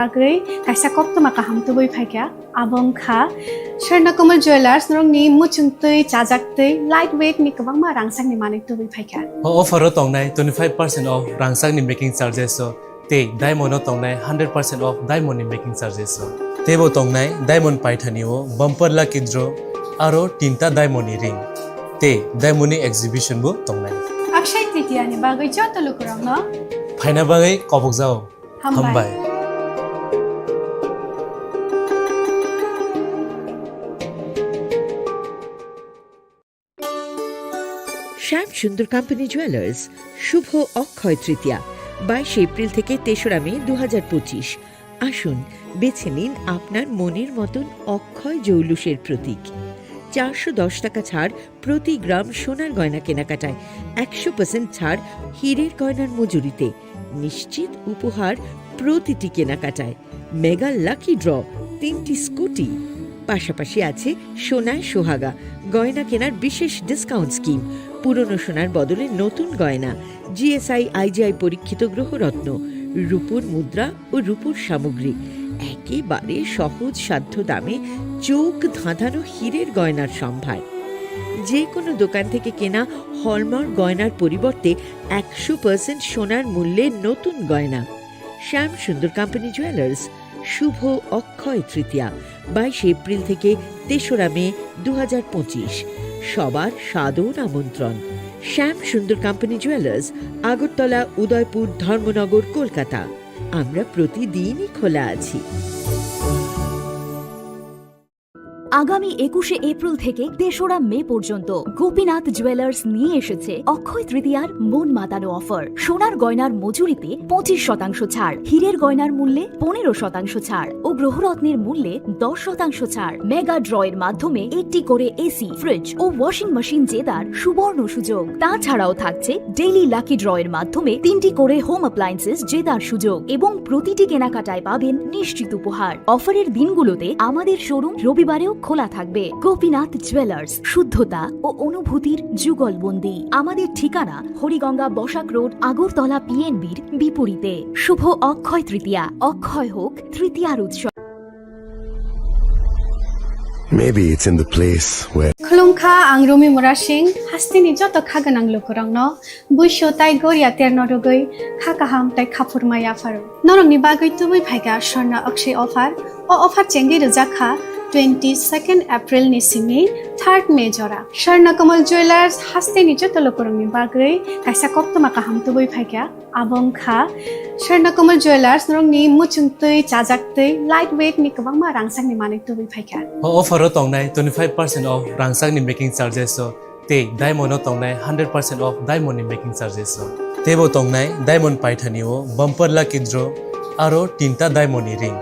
Agay, kaisa kopto makaham tuboy phaikya, abong kha, Sharnakomal Jewellers norongni muchungtui, chajaktui, lightweight ni kabangma rangsang ni manik tuboy phaikya. Offer tongnai 25% off rangsang ni making charges so te diamond tongnai 100% off diamond ni making charges so tebo tongnai diamond paithani o bumper lucky draw aro tinta diamond ni ring te diamond ni exhibition bu tongnai Akshay Tritiya ni bagay joto lukurang no phaina bagai kobok jao hambai শ্যাম সুন্দর company jewellers শুভ Akshaya Tritiya 22 April থেকে 3রা মে 2025 আসুন বেছে নিন আপনার মনের মতন অক্ষয় জৌলুসের প্রতীক 410 টাকা ছাড় প্রতি গ্রাম সোনার গয়না কেনাকাটায় 100% ছাড় হীরের গয়নার মজুরিতে নিশ্চিত উপহার প্রতিটি কেনাকাটায় মেগা লাকি ড্র 3টি স্কুটি পাশাপাশি আছে সোনায় সোহাগা গয়না কেনার বিশেষ ডিসকাউন্ট স্কিম পুরনো সোনার বদলে নতুন গয়না জিএসআই আইজিআই পরীক্ষিত গ্রহরত্ন রূপোর মুদ্রা ও রূপোর সামগ্রী একেবারে সহজ সাধ্য দামে চোখ ধাঁধানো হীরের গয়নার সম্ভার যে কোনো দোকান থেকে কেনা হলমার্ক গয়নার পরিবর্তে 100% সোনার মূল্যে নতুন গয়না শ্যাম সুন্দর কোম্পানি জুয়েলার্স শুভ অক্ষয় তৃতীয়া 22 এপ্রিল থেকে 3রা মে 2025 সবার সাদর আমন্ত্রণ শ্যাম সুন্দর কোম্পানি জুয়েলার্স আগরতলা উদয়পুর ধর্মনগর কলকাতা আমরা প্রতিদিনই খোলা আছি আগামী 21শে এপ্রিল থেকে 3রা মে পর্যন্ত গোপীনাথ জুয়েলার্স নিয়ে এসেছে অক্ষয় তৃতীয়ার মন মাতানো অফার সোনার গয়নার মজুরিতে 25% ছাড় হীরের গয়নার মূল্যে 15% ছাড় ও গ্রহরত্নের মূল্যে 10% ছাড় মেগা ড্রয়ের মাধ্যমে একটি করে এসি ফ্রিজ ও ওয়াশিং মেশিন জেতার সুবর্ণ সুযোগ তাছাড়াও থাকছে ডেইলি লাকি ড্রয়ের মাধ্যমে 3টি করে হোম অ্যাপ্লায়েন্সেস জেতার সুযোগ এবং প্রতিটি কেনাকাটায় পাবেন নিশ্চিত উপহার অফারের দিনগুলোতে আমাদের শোরুম রবিবারেও খোলা থাকবে গোপীনাথ জুয়েলার্স শুদ্ধতা ও অনুভূতির যুগলবন্দি আমাদের ঠিকানা হরিগঙ্গা বসাক রোড আগরতলা পিএনবির বিপরীতে শুভ অক্ষয় তৃতীয়া অক্ষয় হোক তৃতীয়ার উৎসব Maybe it's in the place where Khulungkha ang Rumi Murashing hastini joto khaganang lukurang no buisho tai goria terno rogoi khakaham tai khapurmaya faru norongni bagoi tubui phaika Sharna Akshay offer chengi rujakha 22nd April ni simi 3rd May jora Sharnakomal Jewellers hastini joto lukurangni bagoi kaisa kopto makaham tubui phaika abong kha Sharnakomal Jewellers norongni muchungtui chajaktui lightweight ni kabangma rangsang ni manik tubui phaika offer tongnai 25% off rangsang ni making charges so te diamond tongnai 100% off diamond ni making charges so tebo tongnai diamond paithani o bumper lucky draw aro tinta diamond ni ring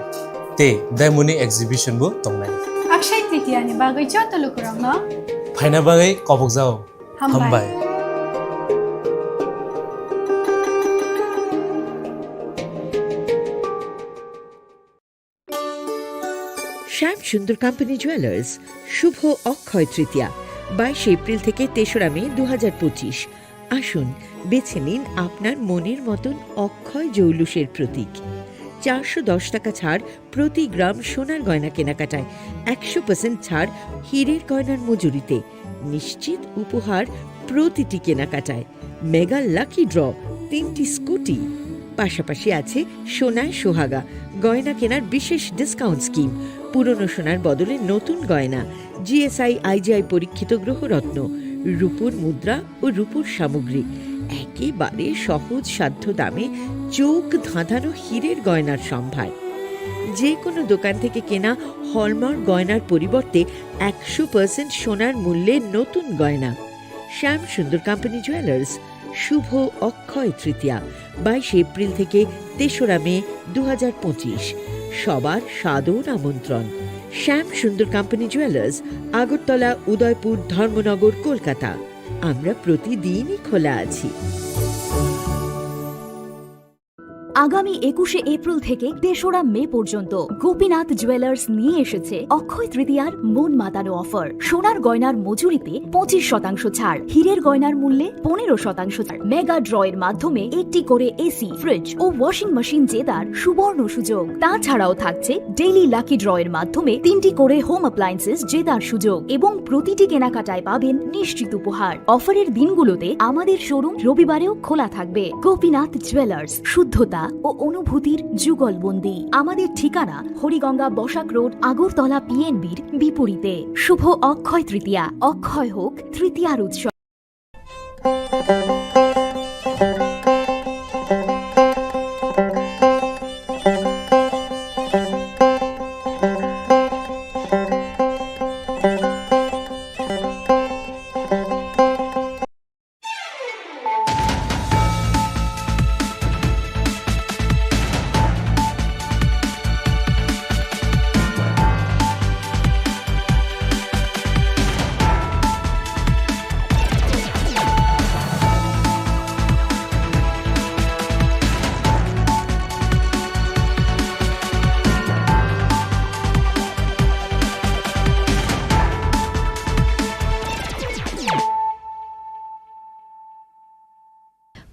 te diamond ni exhibition bu tongnai Akshay Tritiya ni bagay joto lukurang no phaina bagai kobok jao hambai শ্যাম সুন্দর company jewellers শুভ Akshaya Tritiya 22 April থেকে 3রা মে 2025 আসুন বেছে নিন আপনার মনের মতন অক্ষয় জৌলুসের প্রতীক 410 টাকা ছাড় প্রতি গ্রাম সোনার গয়না কেনাকাটায় 100% ছাড় হীরের গয়নার মজুরিতে নিশ্চিত উপহার প্রতিটি কেনাকাটায় মেগা লাকি ড্র 3টি স্কুটি পাশাপাশি আছে সোনায় সোহাগা গয়না কেনার বিশেষ ডিসকাউন্ট স্কিম পুরনো সোনার বদলে নতুন গয়না জিএসআই আইজিআই পরীক্ষিত গ্রহরত্ন রূপোর মুদ্রা ও রূপোর সামগ্রী একেবারে সহজ সাধ্য দামে চোখ ধাঁধানো হীরের গয়নার সম্ভার যে কোনো দোকান থেকে কেনা হলমার্ক গয়নার পরিবর্তে 100% সোনার মূল্যে নতুন গয়না শ্যাম সুন্দর কোম্পানি জুয়েলার্স শুভ অক্ষয় তৃতীয়া 22 এপ্রিল থেকে 3রা মে 2025 সবার সাদর আমন্ত্রণ শ্যাম সুন্দর কোম্পানি জুয়েলার্স আগরতলা উদয়পুর ধর্মনগর কলকাতা আমরা প্রতিদিনই খোলা আছি আগামী 21শে এপ্রিল থেকে 3রা মে পর্যন্ত গোপীনাথ জুয়েলার্স নিয়ে এসেছে অক্ষয় তৃতীয়ার মন মাতানো অফার। সোনার গয়নার মজুরিতে 25% ছাড়, হীরের গয়নার মূল্যে 15% ছাড়, মেগা ড্রয়ের মাধ্যমে একটি করে এসি, ফ্রিজ ও ওয়াশিং মেশিন জেতার সুবর্ণ সুযোগ। তাছাড়াও থাকছে ডেইলি লাকি ড্রয়ের মাধ্যমে 3টি করে হোম অ্যাপ্লায়েন্সেস জেতার সুযোগ এবং প্রতিটি কেনাকাটায় পাবেন নিশ্চিত উপহার। অফারের দিনগুলোতে আমাদের শোরুম রবিবারেও খোলা থাকবে। গোপীনাথ জুয়েলার্স, শুদ্ধতা ও অনুভূতির যুগলবন্দি। আমাদের ঠিকানা হরিগঙ্গা বসাক রোড, আগরতলা পিএনবির বিপরীতে। শুভ অক্ষয় তৃতীয়া, অক্ষয় হোক তৃতীয়ার উৎসব।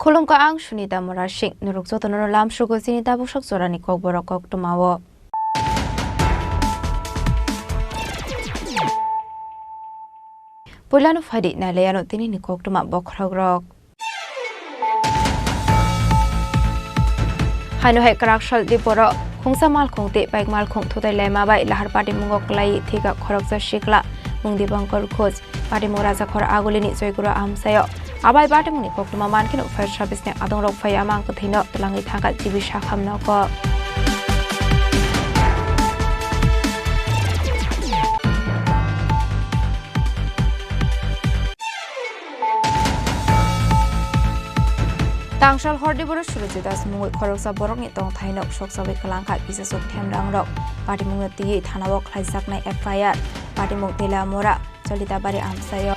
Kolom ka ang Sunita Morashing, Nurukso to Nolam Sugo Sinita Bosok Sorani Kokborok to Mawo. Pulano Fadi Naleano Tini Koktuma Bokrogrok. Hano Hekrakshal Diporo, Kungsa Malkung de Bag Malkung to the Lema by Lahar Padi Mungoklai, take up Koroksa Shikla, Mundi Bankor Coats, Padi Moraza Kor Agulini Zoigura Amsayo. Abai batemuni koktuma mankin offer service ne adong rok phayamang kuthino tulangi thanga jibi shakham noko Tangshal horde boro surujidas mungoi khoroksa borok ni tong thaino soksabe kalangkha bisasok themrang rok patimung ti thanawok khlaijak nai FIR patimung tela mora cholita bari amsayo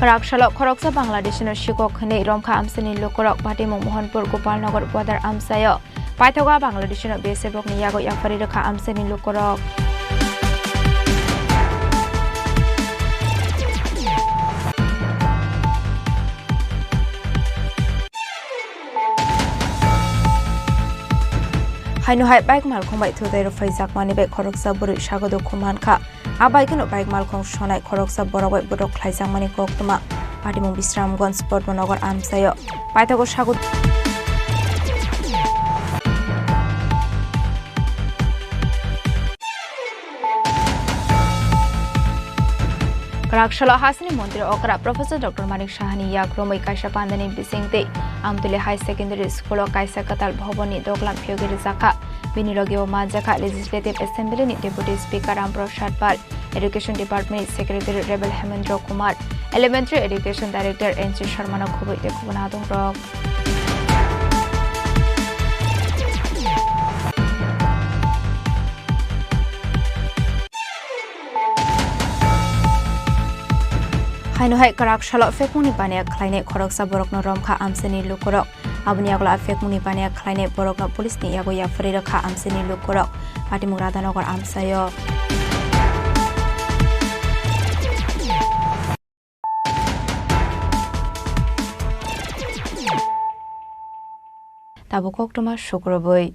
Karakshalo Koroksa Bangladesh no Shikok Khane Romkha Amsani Lokorok Patimung Mohanpur Gopalnagar Bodar Amsayo Paithoga Bangladesh no Besebrok ni Yago Yakpari Rakha Amsani Lokorok Hainu hai bike malkhong bai thudai ro faizak mani bai Koroksa buri sagodo khuman kha abai keno bike malkhong sonai Koroksa borobai borok khlaijak mani koktuma Patimung Bisramganj Portmanagar Amsayo Paithogo sagod Karakshalo Hasini Mondir Okra Professor Dr. Manik Shahani Yakromai Kaisa Pandani Bisingte Amtule High Secondary School Kaisa Katal Bhovani Doglam Pyogiri Zaka Binirogi Majaka Legislative Assembly ni Deputy Speaker Amprosad Pal Education Department Secretary Rebel Hemendra Kumar Elementary Education Director NC Sharmana Khuboi Dekubunadung Rok Hainu hai Karakshalo Fekmuni Pania Kleine Koroksa Borokno Romkha Amsani Lukorok Abniagla Fekmuni Pania Kleine Borokno Police ni Yago Yakpari Rakha Amsani Lukorok Patimung Radhanagar Amsayo Tabukok Toma Shukroboi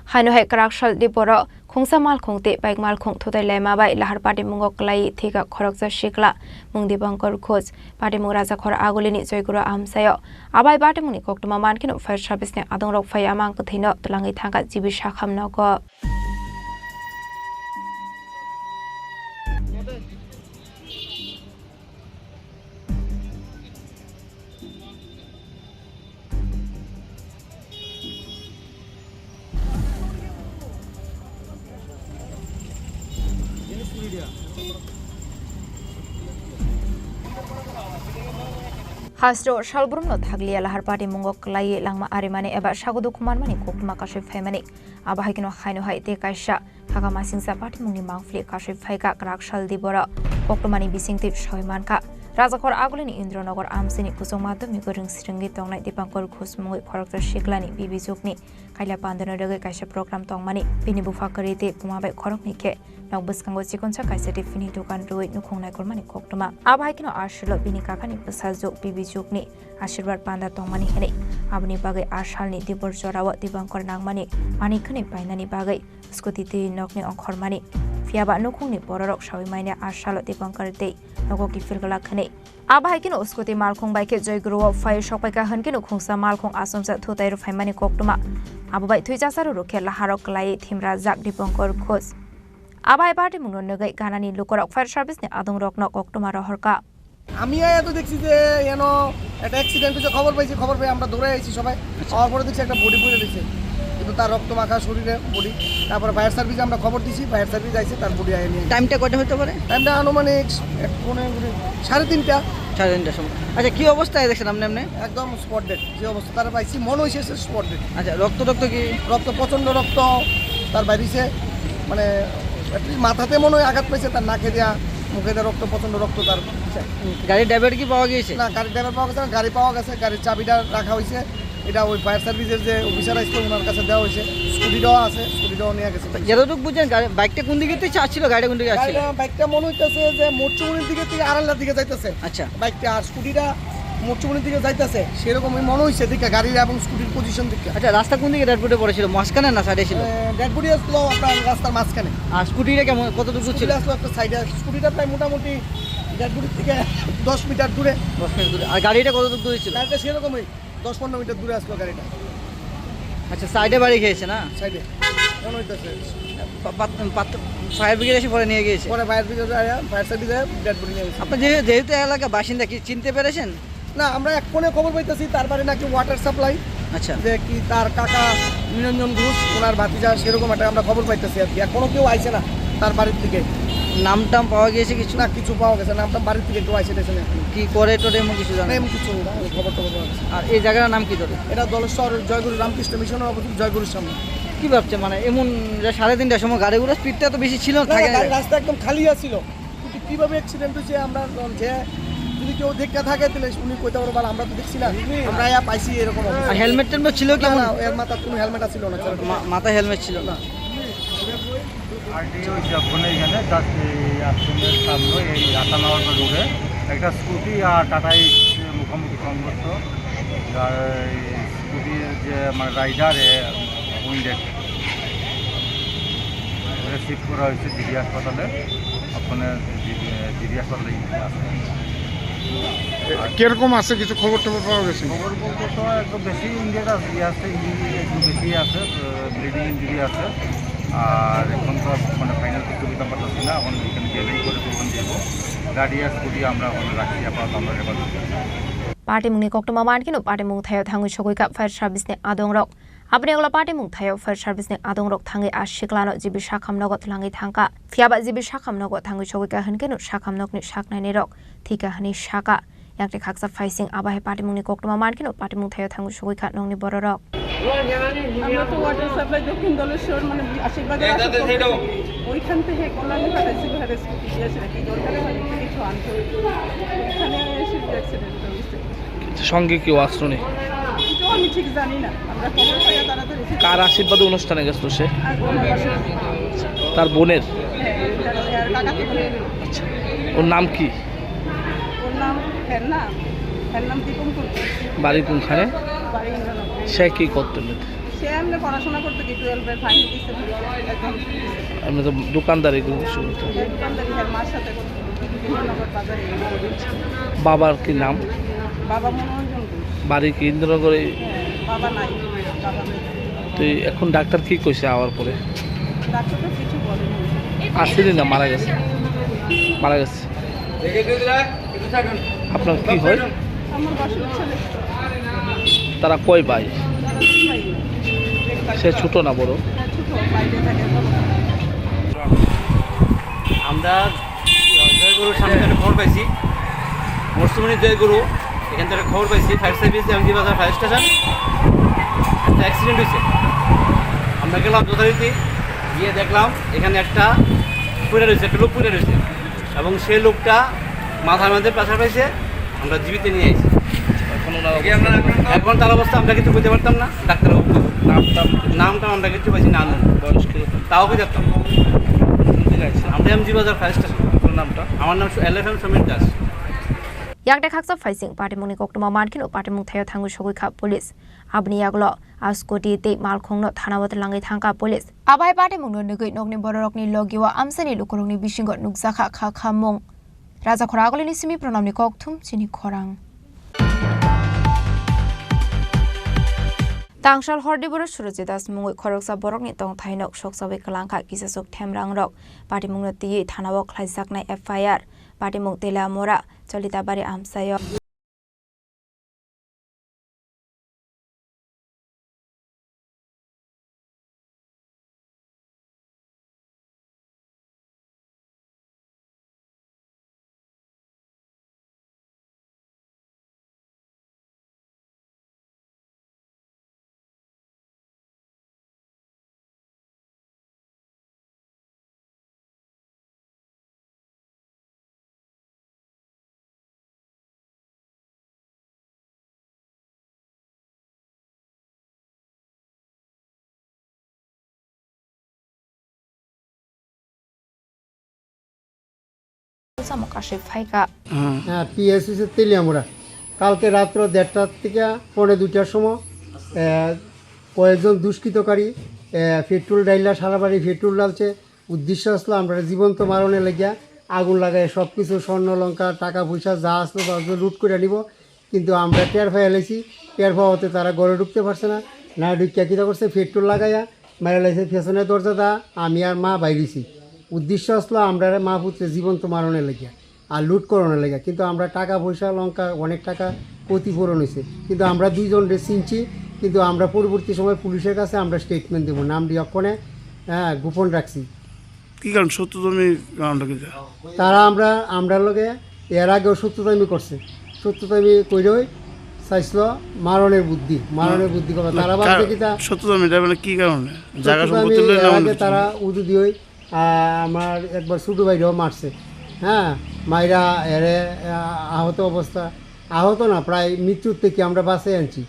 Hainu hai Karakshal Diporo Kungsa Malkhong te Bag Malkhong thudai lema bai Lahar Padi Mungoklai thika Khoroksa Shikla Mungdi Bankor Coats Patimung Raja Khor Agulini Zoigura Amsayo Abai batemuni koktuma mankin offer service ne adong rok phayamang kuthino tulangi thanga jibi shakham noko Hasro Shalbrumno Taglia Lahar Party Mungo Klai Langma Arimani Eba Shagodu Kumanmani Kokma Kashif Femani Abahikino Haino Haite Kaisha Hagamasin Sapati Mungi Mangfli Kashif Haika Krakshal Dibora Kokmani Bising Tip Shoimanka Razakor Agulini Indronogor Amsini Kusomado Miguring Stringi Tongnai Dipankor Kusmui Korokter Shiklani Bibi Zukni Kaila Pandano Kaisha Program Tongmani Binibu Fakarite Pumabe Koroknike Nagbus Kango Sikonsa Kaisati Finito Kandrui Nukong Kormani Koktuma Abahikino Ashilo Binikakani Pusazo Bibi Zukni Ashirwar Panda Tongmani Hene Abni Bagai Ashalni Dibor Jorawa Dibankor Nangmani Manikani Painani Bagai Skutiti Nokni Onkormani Fiaba Nukungni Borok Shawimania Ashalo Dibankar Day Nogoki Filgala Kane Abahikino Skuti Malkong Bike Joy Grow Fire Shopaka Hankino Kungsa Malkong Asomsa Tutai of Himani Koktuma Abai Tujasaru Kela Harok Lai Timra Zak Dibankor Kos Abai Party Munogai Ganani Lukorok Fire Service Adung Rock Nok Oktuma Rohorka আমি এত দেখছি যে যেন একটা accident হয়েছে খবর পেয়ে আমরা দৌড়ে আইছি সবাই আমার পরে দেখছি একটা বডি পড়ে দিয়েছে কিন্তু তার রক্ত মাখা শরীরে বডি তারপরে ফায়ার সার্ভিসে আমরা খবর দিছি ফায়ার সার্ভিস আইছে তার বডি আয় নিয়ে টাইমটা কয়টা হতে পারে টাইমটা আনুমানিক 3:30 সময় আচ্ছা কি অবস্থায় দেখছেন আপনি একদম স্পট ডেড যে অবস্থা তার পাইছি মনে হইছে স্পট ডেড আচ্ছা রক্ত কি রক্ত প্রচন্ড রক্ত তার বাইরেছে মানে মাথাতে মনে হয় আঘাত পাইছে তার নাকে দেয়া মুখে দেয়া রক্ত প্রচন্ড রক্ত তার গাড়ির ড্রাইভার কি পাওয়া গিয়েছে না গাড়ির ড্রাইভার পাওয়া গেছে না গাড়ি পাওয়া গেছে গাড়ির চাবিটা রাখা হয়েছে এটা ওই ফায়ার সার্ভিসের যে অফিসার আসছে ওনার কাছে দেওয়া হয়েছে স্কুটিটাও আছে স্কুটিটাও নিয়ে গেছে যতটুকু বুঝছেন বাইকটা কোন দিকে থেকে আসছিল গাড়িটা কোন দিকে আসছিল বাইকটা মনে হইতেছে যে মোটচুমনির দিকে থেকে আড়াল্লার দিকে যাইতেছে আচ্ছা বাইকটা আর স্কুটিটা মোটচুমনির দিকে যাইতেছে সেরকমই মনে হইছে দিকে গাড়ির এবং স্কুটির পজিশন দিকে আচ্ছা রাস্তা কোন দিকে ডেড বডি পড়েছিল মাঝখানে না সাইডে ছিল ডেড বডি আসলো আপনার রাস্তার মাঝখানে আর স্কুটিটা কেমন কতটুকু ছিল আসলো একটা সাইডে স্কুটিটা প্রায় মোটামুটি ডেড বডি থেকে 10 মিটার দূরে আর গাড়িটা কতটুকু দূরে ছিল গাড়িটা সেরকমই 10-15 মিটার দূরে আসলো গাড়িটা আচ্ছা সাইডে বাড়ি খেয়েছে না সাইডে মনে হইতেছে ফায়ার ব্রিগেড এসে পরে নিয়ে গিয়েছে পরে ফায়ার সার্ভিসে ডেড বডি নিয়ে গেছে আপনি যেহেতু এলাকা বাসিন্দা কি চিনতে পেরেছেন না আমরা এক ফোনে খবর পাইতেছি তারপরে নাকি ওয়াটার সাপ্লাই আচ্ছা যে কি তার কাকা নিরঞ্জন ঘোষ ওনার ভাতিজা সেরকম একটা আমরা খবর পাইতেছি আর কি এখনো কেউ আইছে না তার বাড়ির থেকে নামটাম পাওয়া গিয়েছে কিছু না কিছু পাওয়া গেছে নামটা বাড়ির থেকে কেউ আইছে দেখেন কি করে টোরে এমন কিছু জানেন এমন কিছু না খবর টবর পাওয়া গেছে আর এই জায়গার নাম কি তোর এটা দলেশ্বর জয়গুরু রামকৃষ্ণ মিশনের অবস্থিত জয়গুরুর সামনে কি ভাবছে মানে এমন যে 3:30টার সময় গাড়িগুলো স্পিডটা তো বেশি ছিল না রাস্তা একদম খালি আছিল কিন্তু কিভাবে অ্যাক্সিডেন্ট হয়েছে আমরা যে যদি কেউ দেখতে থাকে তাহলে উনি কইতে পারবো আমরা তো দেখছি না আমরা পাইছি এরকম আর হেলমেট টেলমেট ছিল কি না এর মাথায় কোনো হেলমেট ছিল না মাথায় হেলমেট ছিল না ওই যখন এখানে আশ্রমের সামনে এই আসানগর রোডে একটা স্কুটি আর টাটাই মুখোমুখি সংঘর্ষ স্কুটির যে মানে রাইডার উইন্ডেড শিফট করা হয়েছে জিবি হাসপাতালে ওখানে জিবি হাসপাতালে কিরকম আছে কিছু খবর টবর পাওয়া গেছে খবর বলতে তো একদম বেশি ইঞ্জুরি আছে ইঞ্জুরি একটু বেশি আছে ব্লিডিং ইঞ্জুরি আছে আর এখন তো মানে ফাইনাল কিছু দিতে পারতেছি না এখন এখানে গেলেই করে তখন দেবো গাড়ি আর স্কুটি আমরা ওখানে রাখি আপাতত আমরা রেবার Party Muni Koktuma Markino Party Mung Thayo Thangu Shokuika Fire Service ne Adong Rock Abne Ola Party Mung Thayo Fire Service ne Adong Rock Thangi Ashiklano Jibi Shakham Nogot Langi Thangka Fiaba Jibi Shakham Nogot Thangu Shokuika Hankeno Shakham Nokni Shaknai ne Rock Thika Hani Shaka Yakte Khaksa Faising Abahe Party Muni Koktuma Markino Party Mung Thayo Thangu Shokuika Nongni Boro Rock আমরা তো water supply দক্ষিণ দলেশ্বর মানে আশীর্বাদের ওইখান থেকে Kalyani পাঠাইছিল scooty দিয়েছে কি দরকারে মানে কিছু আনতে ওইখানে এসে অ্যাক্সিডেন্ট হয়েছে সঙ্গে কেউ আসলো নেই তো আমি ঠিক জানি না আমরা খবর পাইয়া তাড়াতাড়ি কার আশীর্বাদে অনুষ্ঠানে গেছিল সে তার বোনের আচ্ছা ওর নাম কি ওর নাম এর নাম দীপঙ্কর বাড়ি কোনখানে বাড়ি সে কি করতেন সে এমনি পড়াশোনা করতে কি 12 এর ফাইনাল দিতে একদম আমি তো দোকানদারি করি দোকানদারি আর মার সাথে করতে ইন্দ্রনগর বাজারে বাবার কি নাম বাবা মনোরঞ্জন বাড়ি কি ইন্দ্রনগরে বাবা নাই বাবা নাই তো এখন ডাক্তার কি কইছে আওয়ার পরে ডাক্তার তো কিছু বলেনি আসেনি না মারা গেছে আপনার কি হয় আমার বাসুর ছেলে তারা কয় ভাই সে ছোট না বড় আমরা জয়গুরুর সামনে খবর পাইছি মরসুমনি জয়গুরু এখান থেকে খবর পাইছি ফায়ার সার্ভিস এমজি বাজার ফায়ার স্টেশন একটা অ্যাক্সিডেন্ট হয়েছে। আমরা গেলাম যথারীতি, গিয়ে দেখলাম এখানে একটা পুড়ে রয়েছে, একটা লোক পুড়ে রয়েছে এবং সেই লোকটা মাথার মধ্যে প্রেসার পাইছে। আমরা জীবিত নিয়ে আসি। এখন তার অবস্থা আমরা কিছু বুঝতে পারতাম না। ডাক্তার নামটা আমরা কিছু পাইছি না, তাও বুঝতাম। আমরা এমজি বাজার ফায়ার স্টেশন। নামটা আমার নাম LFM Samir Das. yakde khaksa faising party mungni koktuma mankin party mung thayo thangu shogoi kha police abni yaglo askoti te malkhongno thanawat langai thangka police abai party mungno nugui nokni bororokni logiwa amsani lukurongni bisingo nukjaka kha kha mung raja khoragolini simi pranamni kokthum chini khorang Tangshal hordi boro suroje das mungoi khoroksa borokni tong thainok soksabe kalangkha kisasok themrang rok party mungno tiye thanawok khlaijaknai FIR party mung tela mora cholita bari amsayo samokashe phaika PSC সে তেলিয়ামোড়া কালকে রাত্র 1:30 থেকে 1:45টার সময় কয়েকজন দুষ্কৃতকারী petrol ডাইলা সারা বাড়ি petrol ডালছে। উদ্দেশ্য আসলো আমরা জীবন্ত মারণে লাগিয়া আগুন লাগাই সব কিছু স্বর্ণ লঙ্কা টাকা পয়সা যা আসলো তা লুট করে নিব। কিন্তু আমরা টের পাইয়া লাইছি, টের পাওয়াতে তারা ঘরে ঢুকতে পারছে না। না ঢুকিয়া কীটা করছে, পেট্রোল লাগাইয়া মেরে লাইছে পেছনের দরজা দা। আমি আর মা বাইরেছি। উদ্দেশ্য আসলো আমরা মা পুত্রে জীবন্ত মারণে লাগিয়া আর লুট করানোর লাগিয়া। কিন্তু আমরা টাকা পয়সা লঙ্কা অনেক টাকা ক্ষতিপূরণ হয়েছে। কিন্তু আমরা দুইজন চিনছি, কিন্তু আমরা পরবর্তী সময় পুলিশের কাছে আমরা স্টেটমেন্ট দেবো, নাম বিয়ক্ষণে গোপন রাখছি। কী কারণ সত্যতমী কারণটা কি? তারা আমরা লগে এর আগেও সত্যতামি করছে। সত্যতামি কইরই চাইছিল মারণের বুদ্ধি কথা। তারা ভাবছে কি তা সত্যতমী মানে কী কারণে জায়গা আগে তারা উদু দিয়ে আমার একবার ছোটো ভাইরাও মারছে। হ্যাঁ, মাইরা এরে আহত অবস্থা, আহত না প্রায় মৃত্যুর থেকে আমরা বাঁচিয়ে আনছি।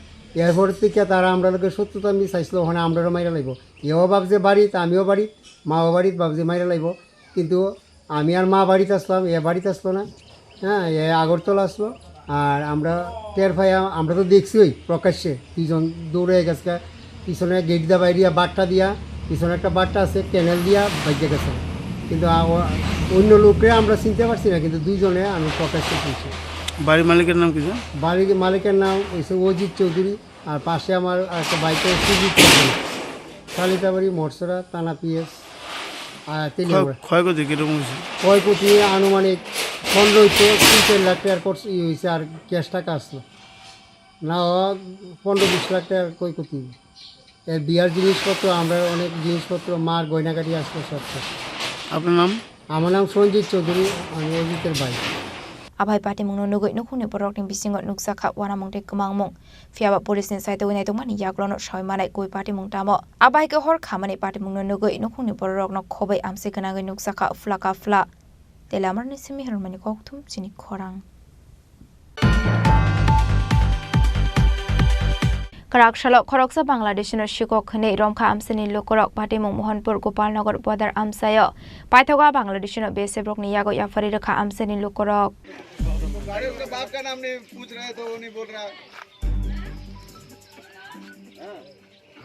এরপর থেকে তারা আমরা লোকে সত্যতা আমি চাইছিল ওখানে আমরাও মাইরা লাগব। এও ভাবছে বাড়িতে, আমিও বাড়িত, মাও বাড়িত ভাবছে মাইরা লাগব। কিন্তু আমি আর মা বাড়িতে আসলাম, এ বাড়িতে আসলো না। হ্যাঁ, এ আগরতলা আসলো। আর আমরা টের পাই, আমরা তো দেখছি ওই প্রকাশ্যে দুজন দৌড়ে গেছে। পিছনে গেট দিয়া বাইরিয়া বাট্টা দিয়া, পিছনে একটা বাট্টা আছে ক্যানেল দিয়া বাইকে গেছে। কিন্তু অন্য লোকরে আমরা চিনতে পারছি না, কিন্তু দুইজনে আমি প্রকাশ্যে চিনছি। বাড়ির মালিকের নাম কি? বাড়ির মালিকের নাম হচ্ছে অজিত চৌধুরী। আর পাশে আমার একটা বাইকে সুজিত চৌধুরী, শালিতাবাড়ি মরসরা থানা PS। আর ক্ষয়ক্ষতি কীরকম হয়েছে? ক্ষয়ক্ষতি আনুমানিক 15-3 লাখ টাকার হয়েছে। আর ক্যাশ টাকা আসলো না, 15-20 লাখ টাকার ক্ষয়ক্ষতি। এর বিয়ার জিনিসপত্র, আমরা অনেক জিনিসপত্র, মার গয়নাকাটি আসলো সব। আপনার নাম? আমার নাম সঞ্জিত চৌধুরী, আমি অজিতের ভাই। abai party mungno nugoi nukhuni borokni bisingo nuksakha wana mungte kmangmung fiaba police ni saito winai tongmani yaklono soimanai koi party mung tamo abai ke hor khamani party mungno nugoi nukhuni borokno khobai amse kanagoi nuksakha flaka fla telamarni simi harmani kokthum chini khorang Karakshalo Khoroksa Bangladeshino Shikok Khane Romkha Amsani Lokorok Patimung Mohanpur Gopalnagar Bodar Amsayo Paithoga Bangladeshino Besebrok ni Yago Yafari Rakha Amsani Lokorok उसके बाप का नाम नहीं पूछ रहे तो वो नहीं बोल रहा।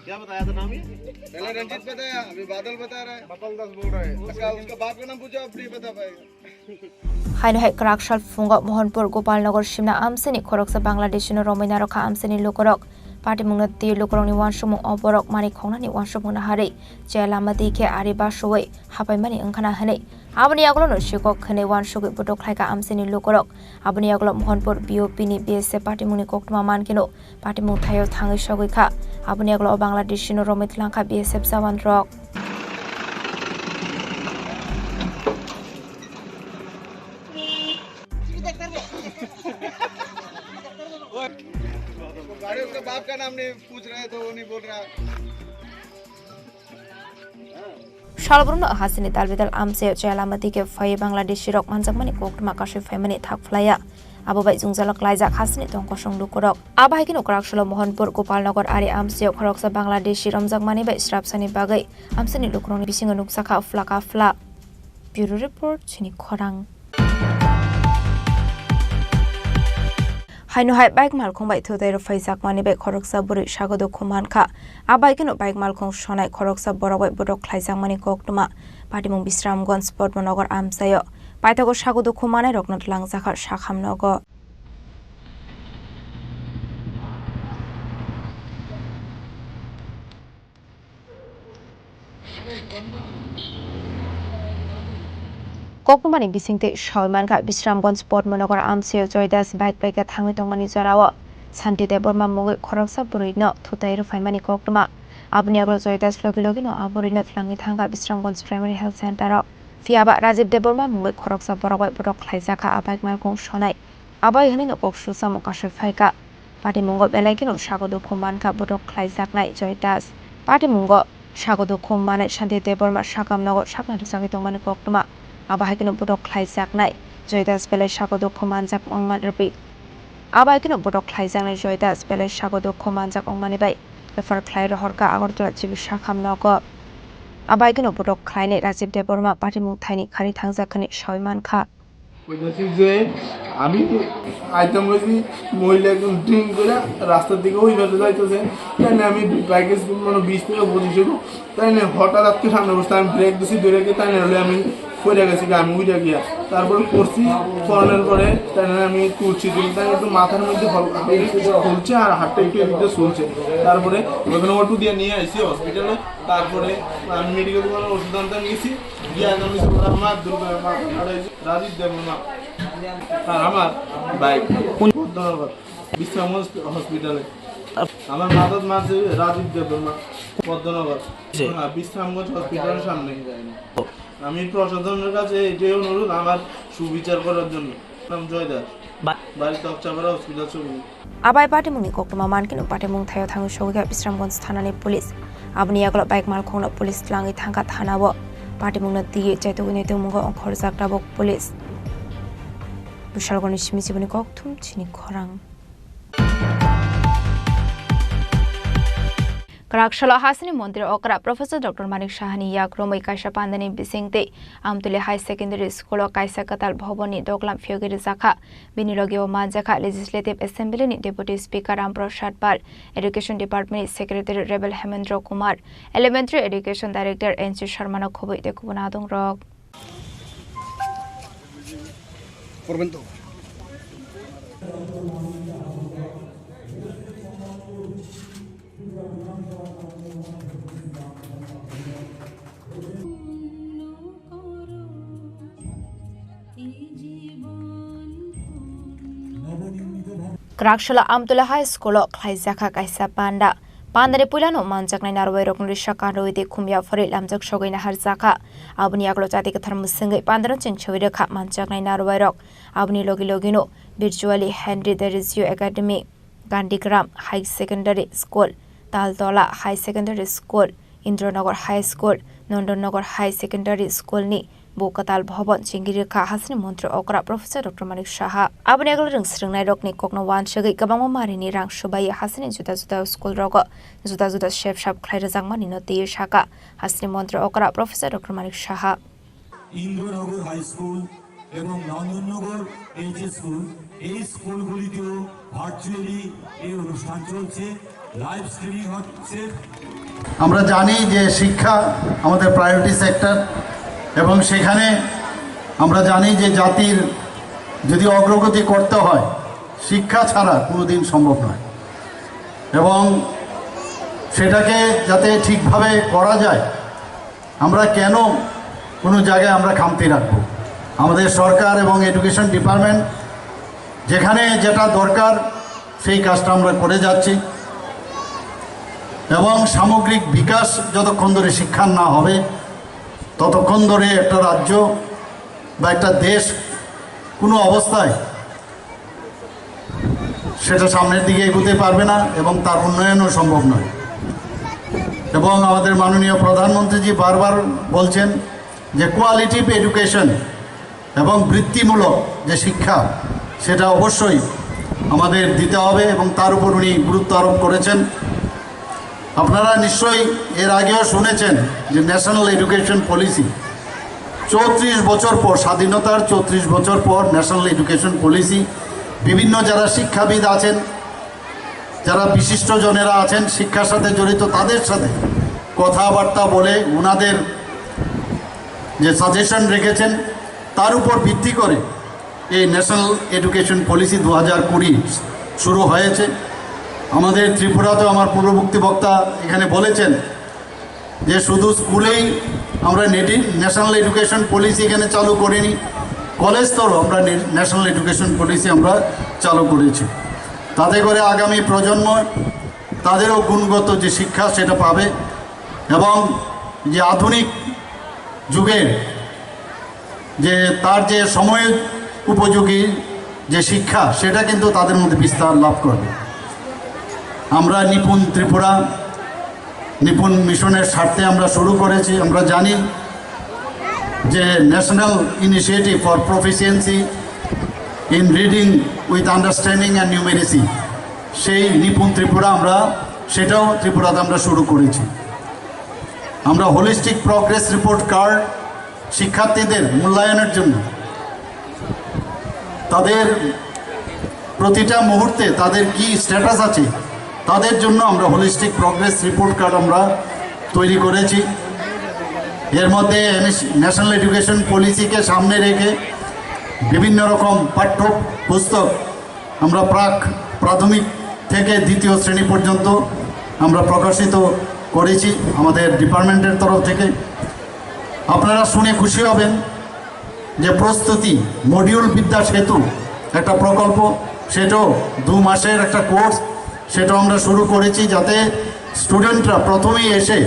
क्या बताया था नाम? पहले रंजीत बताया, अभी बादल बता रहा है, बादल 10 बोल रहा है। उसका बाप का नाम पूछो, अब नहीं बता पाएगा। Haino hai Karakshal Funga Mohanpur Gopalnagar Shimna Amsani Khoroksa Bangladeshino Romina Rakha Amsani Lokorok Party mungna ti lokorong ni wansumung oborok mani khongna ni wansumung na hari jelamati ke ariba shoi hapai mani angkhana hane abani aglo no shikok khane wansugui bodok khlaika amseni lokorok abani aglo mohanpur BOP ni BSF party mungni koktuma mankino party mung thayo thangai sogui kha abani aglo Bangladesh no romit langkha BSF jawan rok उसका नाम नहीं पूछ रहे तो वो नहीं बोल रहा Shalbrunno hasini dalbidal amse jalamati ke fai Bangladeshi rok manjakmani koktuma kashi faimani thakflaya abo bai jungjalak laijak hasini tongko songdu korok abai kino kraksholo Mohanpur Gopalnagar ari amse khoroksa Bangladeshi ramjakmani bai srapsani bagai amseni lukroni bisingo nuksaka flaka fla Bureau Report Chini Khorang Hainu hai bike malkhong bai thutai ro faijak mani bai khoroksa buri sagodo khuman kha abai kino bike malkhong sonai khoroksa borok bai borok khlaijak mani koktuma patimung Bisramganj Padmanagar amsayo paithago sagodo khumane roknat langjakha sakhamnogo Kokborok bisingte Salmanka Bisramganj Padmanagar amse Joydas bike bike thangmi tongmani jarao Santi Deborma mugi khoroksa burino thutai ro faimani koktuma abni agro Joydas logi no aburino thlangi thanga Bisramganj Primary Health Center fiaba Rajiv Deborma mugi khoroksa borok khlaijaka abike malkong sonai abai hani no koksu samo kashe phaika pati mungo belaikino sagodo khumanka borok khlaijaknai Joydas pati mungo sagodo khumane Santi Deborma sakamnago sakna sagi tongmani koktuma Abahikino borok khlaijaknai Joydas belai sagodo khumanjak ongman repeat Abahikino borok khlaijaknai Joydas belai sagodo khumanjak ongmani bai refer khlai rohorka Agartala chibisa khamnago Abahikino borok khlainai Rajiv Deborma patimung thaini khari thangjakani Salman kha কইতাছি যে আমি আইতাম হইছি মহিলা একজন drink করে রাস্তার দিকে ওই বাজে যাইতেছে তাই না আমি বাইকের স্পিড মানে 20 থেকে 25 হইব তাই না হঠাৎ আজকে সামনে বসতে আমি ব্রেক দিছি ধরে গিয়ে তাই না হলে আমি পড়ে গেছি আমি উইরা গিয়া তারপরে পড়ছি পড়ানোর পরে তাই না আমি তুলছি তাই একটু মাথার মধ্যে ফুলছে আর হাতটা একটু এদিকে চলছে তারপরে ওখানে অটো দিয়ে নিয়ে আসছি হসপিটালে তারপরে আমি মেডিকেল কলেজে ওষুধ আনতে গেছি গিয়া আমি আমার দুর্গা রাজীব দেবনা আর আমার বাইক ধন্যবাদ বিশ্রামগঞ্জ হসপিটালে আমার মাথার মাঝে রাজীব দেবনা পদ্মনগর বিশ্রামগঞ্জ হসপিটালের সামনে আমি প্রশাসনের কাছে এটাই অনুরোধ আমার সুবিচার করার জন্য নাম জয়দাস বাড়ি তকচাপাড়া হসপিটাল ছবি Abai patimungni koktuma mankino patimung thayo thangu shogiga Bisramganj thanani police abni aglo bike malkhongno police tlangi thangka thanabo patimungno diye chaitogini tumugo onkhorjak tabok police Bishalgoni simijiboni kokthum Chini Khorang Karakshalo hasini mondir okra Professor Dr. Manik Shahani Yakromai Kaisa Pandani Bisingte Amtule High Secondary School Kaisa Katal Bhoboni Doglam Fyogiri Zakha Binirogi o Manjaka Legislative Assembly ni Deputy Speaker Amprasad Pal Education Department Secretary Rebel Hemendra Kumar Elementary Education Director NC Sharmana Khoboi Dekubunadong Rok Porvento Karakshalo Amtule High School Khlaijaka Kaisa Panda Pandare Pulano Manjaknai Narwai Roknu Rishaka Roide Khumya Fori Lamjak Shogaina Harjaka Abni Aglo Jati Kathar Musingai Pandaran Chinchawira Kha Manjaknai Narwai Rok Abni Logino Virtually Henry Derizio Academy Gandigram High Secondary School Taltola High Secondary School Indranagar High School Nondonagar High Secondary School ni Bokatal Bhavan Chingiri Kha Hasini Montri Okra Professor Dr. Manik Shaha Abni Aglo Ringsringnai Rokni Kokno Wan Shagai Kabangma Marini Rang Shubai Hasini Juda School Rogo Juda Chef Shop Khlaira Jangmani no Tiye Shaka Hasini Montri Okra Professor Dr. Manik Shaha Indranagar High School এবং Nandannagar H school এই স্কুলগুলিতেও virtually এই অনুষ্ঠান চলছে live streaming হচ্ছে আমরা জানি যে শিক্ষা আমাদের প্রায়োরিটি সেক্টর এবং সেখানে আমরা জানি যে জাতির যদি অগ্রগতি করতে হয় শিক্ষা ছাড়া কোনোদিন সম্ভব নয় এবং সেটাকে যাতে ঠিকভাবে করা যায় আমরা কেন কোনো জায়গায় আমরা খামতি রাখবো আমাদের সরকার এবং এডুকেশন ডিপার্টমেন্ট যেখানে যেটা দরকার সেই কাজটা আমরা করে যাচ্ছি এবং সামগ্রিক বিকাশ যতক্ষণ ধরে শিক্ষার না হবে ততক্ষণ ধরে একটা রাজ্য বা একটা দেশ কোনো অবস্থায় সেটা সামনের দিকে এগোতে পারবে না এবং তার উন্নয়নও সম্ভব নয়। এবং আমাদের মাননীয় প্রধানমন্ত্রীজি বারবার বলছেন যে কোয়ালিটিভ এডুকেশন এবং বৃত্তিমূলক যে শিক্ষা সেটা অবশ্যই আমাদের দিতে হবে এবং তার উপর উনি গুরুত্ব আরোপ করেছেন। আপনারা নিশ্চয়ই এর আগেও শুনেছেন যে ন্যাশনাল এডুকেশন পলিসি 34 বছর পর, স্বাধীনতার 34 বছর পর ন্যাশনাল এডুকেশন পলিসি বিভিন্ন যারা শিক্ষাবিদ আছেন, যারা বিশিষ্ট জনেরা আছেন শিক্ষার সাথে জড়িত, তাদের সাথে কথাবার্তা বলে ওনাদের যে সাজেশন রেখেছেন তার উপর ভিত্তি করে এই ন্যাশনাল এডুকেশন পলিসি 2020 শুরু হয়েছে। আমাদের ত্রিপুরাতেও আমার পূর্ববর্তী বক্তা এখানে বলেছেন যে শুধু স্কুলেই আমরা ন্যাশনাল এডুকেশন পলিসি এখানে চালু করিনি, কলেজ স্তরও আমরা ন্যাশনাল এডুকেশন পলিসি আমরা চালু করেছি। তাতে করে আগামী প্রজন্ম তাদেরও গুণগত যে শিক্ষা সেটা পাবে এবং যে আধুনিক যুগের যে তার যে সময় উপযোগী যে শিক্ষা সেটা কিন্তু তাদের মধ্যে বিস্তার লাভ করবে। আমরা নিপুণ ত্রিপুরা নিপুণ মিশনের স্বার্থে আমরা শুরু করেছি। আমরা জানি যে national initiative for proficiency in reading with understanding and numeracy, সেই নিপুণ ত্রিপুরা আমরা সেটাও ত্রিপুরাতে আমরা শুরু করেছি। আমরা হোলিস্টিক প্রগ্রেস রিপোর্ট কার্ড শিক্ষার্থীদের মূল্যায়নের জন্য, তাদের প্রতিটা মুহূর্তে তাদের কি স্ট্যাটাস আছে তাদের জন্য আমরা হোলিস্টিক প্রগ্রেস রিপোর্ট কার্ড আমরা তৈরি করেছি। এর মধ্যে ন্যাশনাল এডুকেশন পলিসিকে সামনে রেখে বিভিন্ন রকম পাঠ্য পুস্তক আমরা প্রাথমিক থেকে দ্বিতীয় শ্রেণী পর্যন্ত আমরা প্রকাশিত করেছি আমাদের ডিপার্টমেন্টের তরফ থেকে। আপনারা শুনে খুশি হবেন যে প্রস্তুতি মডিউল বিদ্যা সেতু একটা প্রকল্প, সেটাও 2 মাসের একটা কোর্স, সেটাও আমরা শুরু করেছি যাতে স্টুডেন্টরা প্রথমেই এসে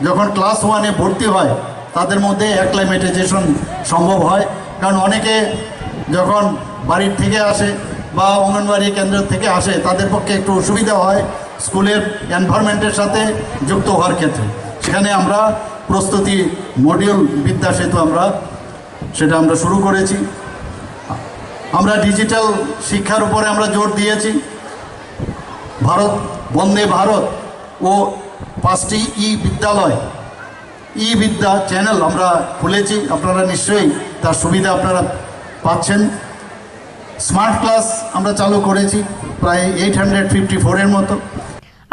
যখন ক্লাস 1-এ ভর্তি হয় তাদের মধ্যে অ্যাক্লাইমেটাইজেশন সম্ভব হয়। কারণ অনেকে যখন বাড়ির থেকে আসে বা অঙ্গনওয়াড়ি কেন্দ্র থেকে আসে তাদের পক্ষে একটু অসুবিধা হয় স্কুলের এনভায়রনমেন্টের সাথে যুক্ত হওয়ার ক্ষেত্রে। সেখানে আমরা প্রস্তুতি মডিউল বিদ্যা সেতু সেটা আমরা শুরু করেছি। আমরা ডিজিটাল শিক্ষার উপরে আমরা জোর দিয়েছি। বন্দে ভারত ও 5টি বিদ্যালয় বিদ্যা চ্যানেল আমরা খুলেছি, আপনারা নিশ্চয়ই তার সুবিধা আপনারা পাচ্ছেন। স্মার্ট ক্লাস আমরা চালু করেছি প্রায় 854-এর মতো।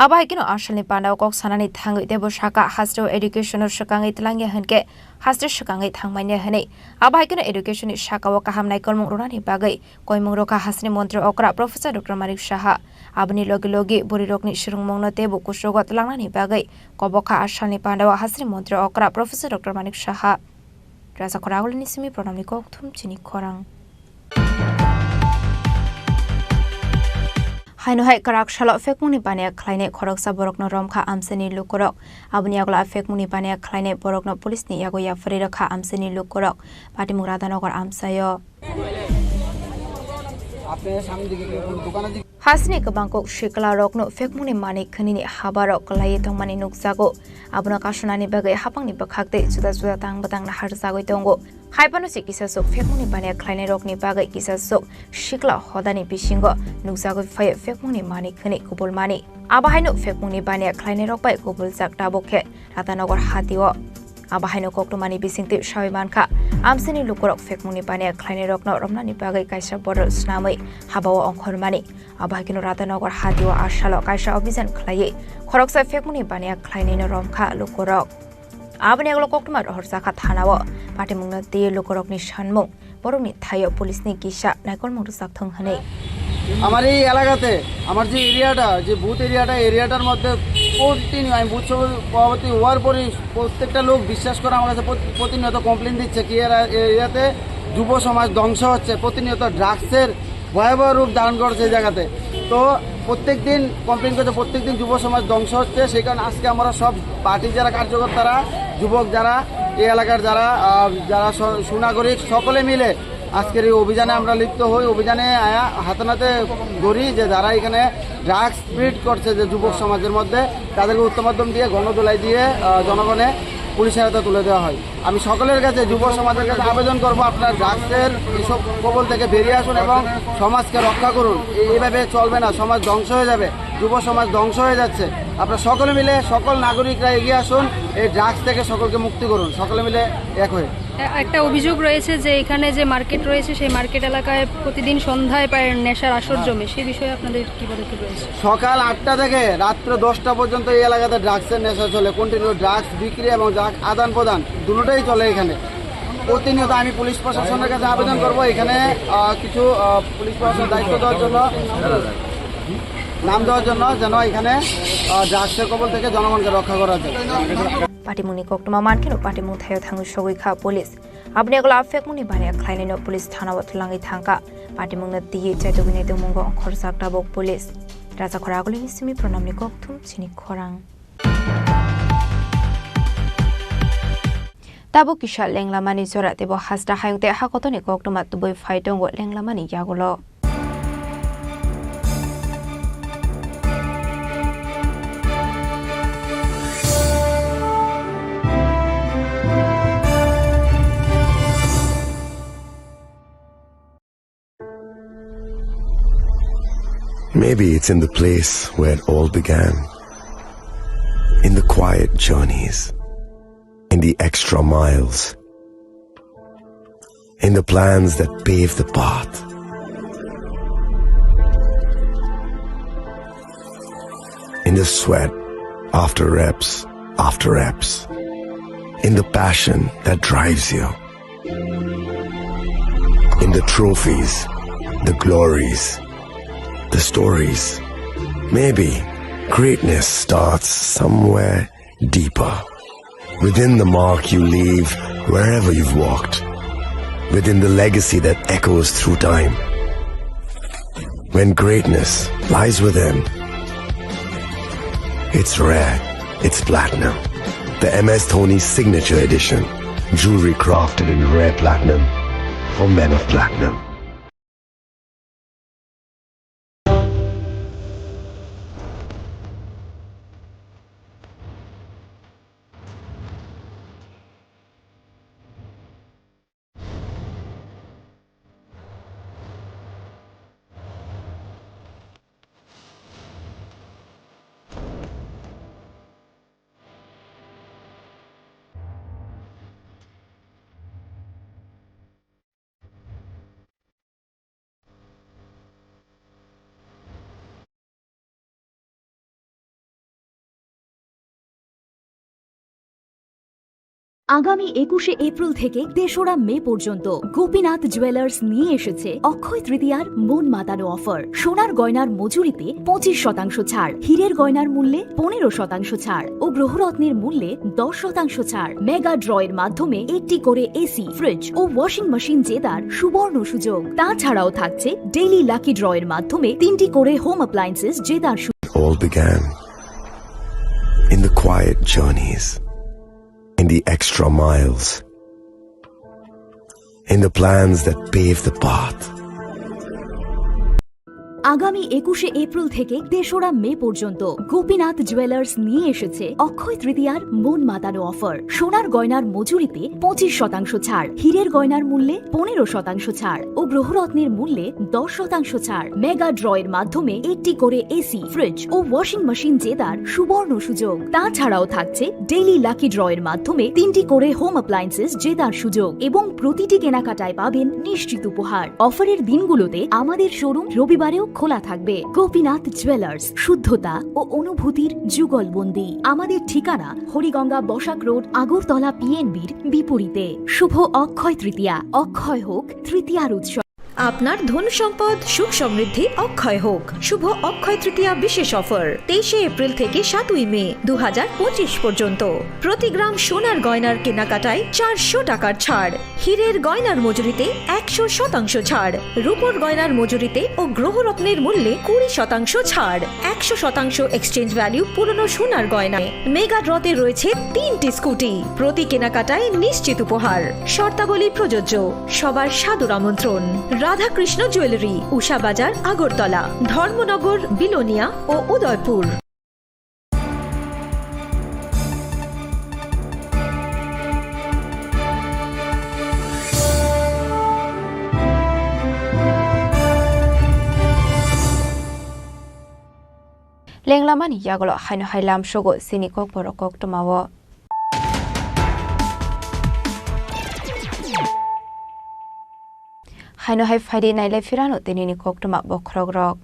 Abahikino Ashalni Pandao Kok Sanani Tangi Debo Shaka Hastro Education Shakangi Tlangi Hanke Hastro Shakangi Tangmania Hane Abahikino Education Shaka Wakaham Naikol Rurani Bagay Koimuroka Hasni Montre Okra Professor Dr. Marik Shaha Abni Logi Burirokni Shirung Mongno Tebo Kushogot Langani Bagay Koboka Ashalni Pandao Hasni Montre Okra Professor Dr. Marik Shaha Rasa Koragul Nisimi Pronamiko Tum Chini Khorang Haino hai karak shalok fekmuni bania klaine khoroksa borokno romkha amseni lukorok abuni agla fekmuni bania klaine borokno police ni yago ya free rakha amseni lukorok pati muradanagar amsayo Hasni kabangkok shikla rokno fekmuni mani khanini habarok kalai tongmani nuksago abuna kashunani bagai hapangni bakhakte juda juda tang batang na harsagoi tongo Haipano si kisa sok fekmuni bania klaine rokni bagai kisa sok shikla hodani bisingo nuksago faye fekmuni mani khani kubul mani abahaino fekmuni bania klaine rok bai kubul jak dabokhe ratanagar hatiwo abahaino koktomani bisingte shawimanka amseni lukorok fekmuni bania klaine rokno romnani bagai kaisa boror snamai habawo onkhormani abahikino ratanagar hatiwo ashalo kaisa obhijan khlaiye khoroksa fekmuni bania klaine no romkha lukorok Abani aglo koktumar horsakha thanao patimungna te lokorokni shanmung borokni thayo police-ni gisa naikol mongrusak thonghane আমার এই এলাকাতে আমার যে এরিয়াটা যে booth এরিয়াটার মধ্যে continue আমি booth সভাপতি হওয়ার পরই প্রত্যেকটা লোক বিশ্বাস করে আমার কাছে প্রতিনিয়ত কমপ্লেন দিচ্ছে কি এরিয়াতে যুব সমাজ ধ্বংস হচ্ছে, প্রতিনিয়ত ড্রাগসের ভয়াবহ রূপ ধারণ করছে এই জায়গাতে। তো প্রত্যেক দিন কমপ্লেন করছে, প্রত্যেক দিন যুব সমাজ ধ্বংস হচ্ছে। সেই কারণে আজকে আমরা সব পার্টির যারা কার্যকর্তারা, যুবক যারা, এই এলাকার যারা সুনাগরিক সকলে মিলে আজকের এই অভিযানে আমরা লিপ্ত হই। অভিযানে হাতে নাতে ধরি যে যারা এখানে ড্রাগস স্প্রিড করছে যে যুবক সমাজের মধ্যে, তাদেরকে উচ্চ মাধ্যম দিয়ে গণদোলাই দিয়ে জনগণে পুলিশের হাতে তুলে দেওয়া হয়। আমি সকলের কাছে, যুব সমাজের কাছে আবেদন করব, আপনার ড্রাগসের এইসব কবল থেকে বেরিয়ে আসুন এবং সমাজকে রক্ষা করুন। এইভাবে চলবে না, সমাজ ধ্বংস হয়ে যাবে, যুব সমাজ ধ্বংস হয়ে যাচ্ছে। আপনারা সকলে মিলে, সকল নাগরিকরা এগিয়ে আসুন, এই ড্রাগস থেকে সকলকে মুক্তি করুন, সকলে মিলে এক হয়ে। একটা অভিযোগ রয়েছে যে এখানে যে মার্কেট রয়েছে সেই মার্কেট এলাকায় প্রতিদিন সন্ধ্যায় প্রায় নেশার আসর জমে, সেই বিষয়ে আপনাদের কি পদক্ষেপ রয়েছে? সকাল 8টা থেকে রাত্র 10টা পর্যন্ত এই এলাকাতে ড্রাগসের নেশা চলে। কন্টিনিউ ড্রাগস বিক্রি এবং ড্রাগস আদান প্রদান দুটোটাই চলে এখানে প্রতিনিয়ত। আমি পুলিশ প্রশাসনের কাছে আবেদন করব এখানে কিছু পুলিশ প্রশাসনের দায়িত্ব দেওয়ার জন্য, নাম দেওয়ার জন্য, যেন এখানে ড্রাগসের কবল থেকে জনগণকে রক্ষা করা যায়। পাটিমুনি কক্টমা মার্কেট ও পাটিমু থাयो थाङो सगैखा police abni agla afekmuni bani khlainino police थाना watlangi thangka patimungna diye chaitogini tungmungo khorsak tabok police raja khoragolini simi pronamni kokthum chini khorang tabo kisha lenglamani jora tebo hasta hayungte hakotoni koktoma tuboi phaitongo lenglamani yagulo Maybe it's in the place where it all began. In the quiet journeys. In the extra miles. In the plans that pave the path. In the sweat after reps. In the passion that drives you. In the trophies, the glories, the stories. Maybe greatness starts somewhere deeper. Within the mark you leave wherever you've walked. Within the legacy that echoes through time. When greatness lies within, it's rare, it's platinum. The MS Dhoni Signature Edition. Jewellery crafted in rare platinum for men of platinum. আগামী 21শে April থেকে ৩রা মে পর্যন্ত Gopinath jewellers নিয়ে এসেছে অক্ষয় তৃতীয়ার মন মাতানো offer. সোনার গয়নার মজুরিতে 25% ছাড়, হীরের গয়নার মূল্যে 15% ছাড় ও গ্রহরত্নের মূল্যে 10% ছাড়। মেগা ড্রয়ের মাধ্যমে একটি করে এসি, ফ্রিজ ও ওয়াশিং মেশিন জেতার সুবর্ণ সুযোগ। তাছাড়াও থাকছে ডেইলি লাকি ড্রয়ের মাধ্যমে 3টি করে হোম অ্যাপ্লায়েন্সেস জেতার সুযোগ। All began in the quiet journeys. In the extra miles. In the plans that pave the path. আগামী 21শে এপ্রিল থেকে ৩রা মে পর্যন্ত গোপীনাথ জুয়েলার্স নিয়ে এসেছে অক্ষয় তৃতীয়ার মন মাতানো অফার। সোনার গয়নার মজুরিতে 25% ছাড়, হীরের গয়নার মূল্যে 15% ছাড় ও গ্রহরত্নের মূল্যে 10% ছাড়। মেগা ড্রয়ের মাধ্যমে একটি করে এসি, ফ্রিজ ও ওয়াশিং মেশিন জেতার সুবর্ণ সুযোগ। তাছাড়াও থাকছে ডেইলি লাকি ড্রয়ের মাধ্যমে 3টি করে হোম অ্যাপ্লায়েন্সেস জেতার সুযোগ এবং প্রতিটি কেনাকাটায় পাবেন নিশ্চিত উপহার। অফারের দিনগুলোতে আমাদের শোরুম রবিবারেও খোলা থাকবে। গোপীনাথ জুয়েলার্স, শুদ্ধতা ও অনুভূতির যুগলবন্দি। আমাদের ঠিকানা হরিগঙ্গা বসাক রোড, আগরতলা পিএনবির বিপরীতে। শুভ অক্ষয় তৃতীয়া, অক্ষয় হোক তৃতীয়ার উৎসব। আপনার ধন সম্পদ সুখ সমৃদ্ধি অক্ষয় হোক। শুভ অক্ষয় তৃতীয়া বিশেষ অফার 23 এপ্রিল থেকে 7 মে 2025 পর্যন্ত। প্রতি গ্রাম সোনার গয়নার কেনাকাটায় 400 টাকার ছাড়, হীরের গয়নার মজুরিতে 100% ছাড়, রূপোর গয়নার মজুরিতে ও গ্রহরত্নের মূল্যে 20% ছাড়, 100% এক্সচেঞ্জ ভ্যালু পুরনো সোনার গয়নায়। মেগা ড্রতে রয়েছে 3টি স্কুটি, প্রতি কেনাকাটায় নিশ্চিত উপহার। শর্তাবলী প্রযোজ্য। সবার সাদর আমন্ত্রণ। রাধাকৃষ্ণ জুয়েলারি, উষা বাজার, আগরতলা, ধর্মনগর, বিলোনিয়া ও উদয়পুর। লেংলামানি ইয়াগলো হাইনো হাইলাম শোগো সিনি kokborok koktomawo haino hai faidi naile firano tenini koktoma bokrogrok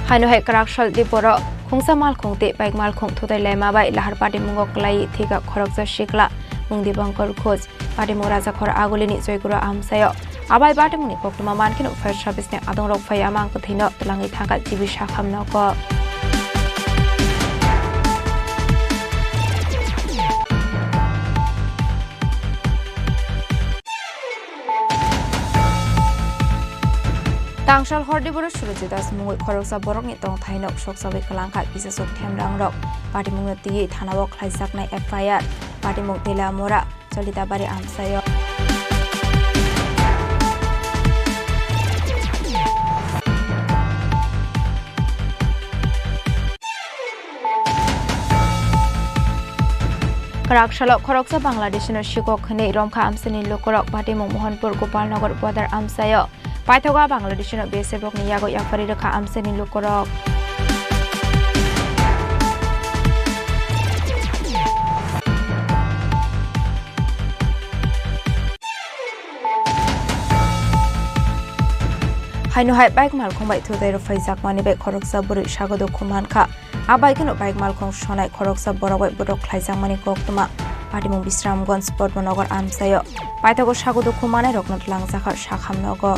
haino hai karakshal diporo khungsa mal khungte baik mal khung thudai laima bai lahar party mungok lai thika khorokja shikla mungdi bangkor khoj party moraja khor agulini joyguro amsayo abai party muni koktoma mankino fire service ne adong rok phai amang thino tlangi thaka jibi shakhamno ko Tangshal hordiboro surujidas mungoi khoroksa borok ni tong thainok soksabai kalangkha bisasok themrang rok party mungno tigi thanao khlaijaknai FIR party mung tela mora cholita bari amsayo Karakshalo khoroksa Bangladeshino shikok khane romkha amsani lokorok party mung Mohanpur Gopalnagar bodar amsayo Paithoga Bangladeshino BSF rok ni yago yakpari rakha amsani lokorok Haino hai bike mal khong bai thudai ro faijak mani bai khoroksa buri sagodo khuman kha abai kano bike mal khong sonai khoroksa borok bai borok khlaijak mani koktoma Patimung Bisramganj Portmanagar amsayo Paithogo sagodo khumanai rokno langjakha sakhamnogo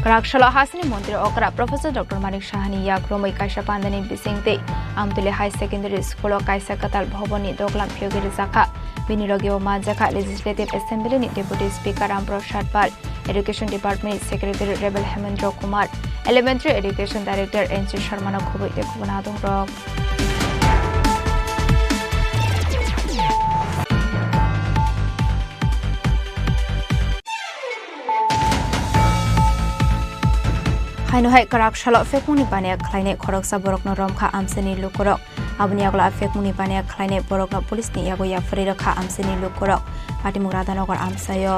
Karakshalo Hasini Mondir Okra Professor Dr. Manik Shahani Yakromai Kaisha Pandani Bisingte Amtule High Secondary School Kaisa Katal Bhovani Doglam Pyogiri Zaka Binirogio Majaka Legislative Assembly ni Deputy Speaker Amprashad Pal Education Department Secretary Rebel Hemendra Kumar Elementary Education Director N.C. Sharmana Khubui Dekhubunadong Rok Haino hai karakshalo fekmuni pania khlaine khoroksa borokno romkha amsani lukorok abuni agla fekmuni pania khlaine borokno police ni yago yafri rakha amsani lukorok Patimung Radhanagar amsayo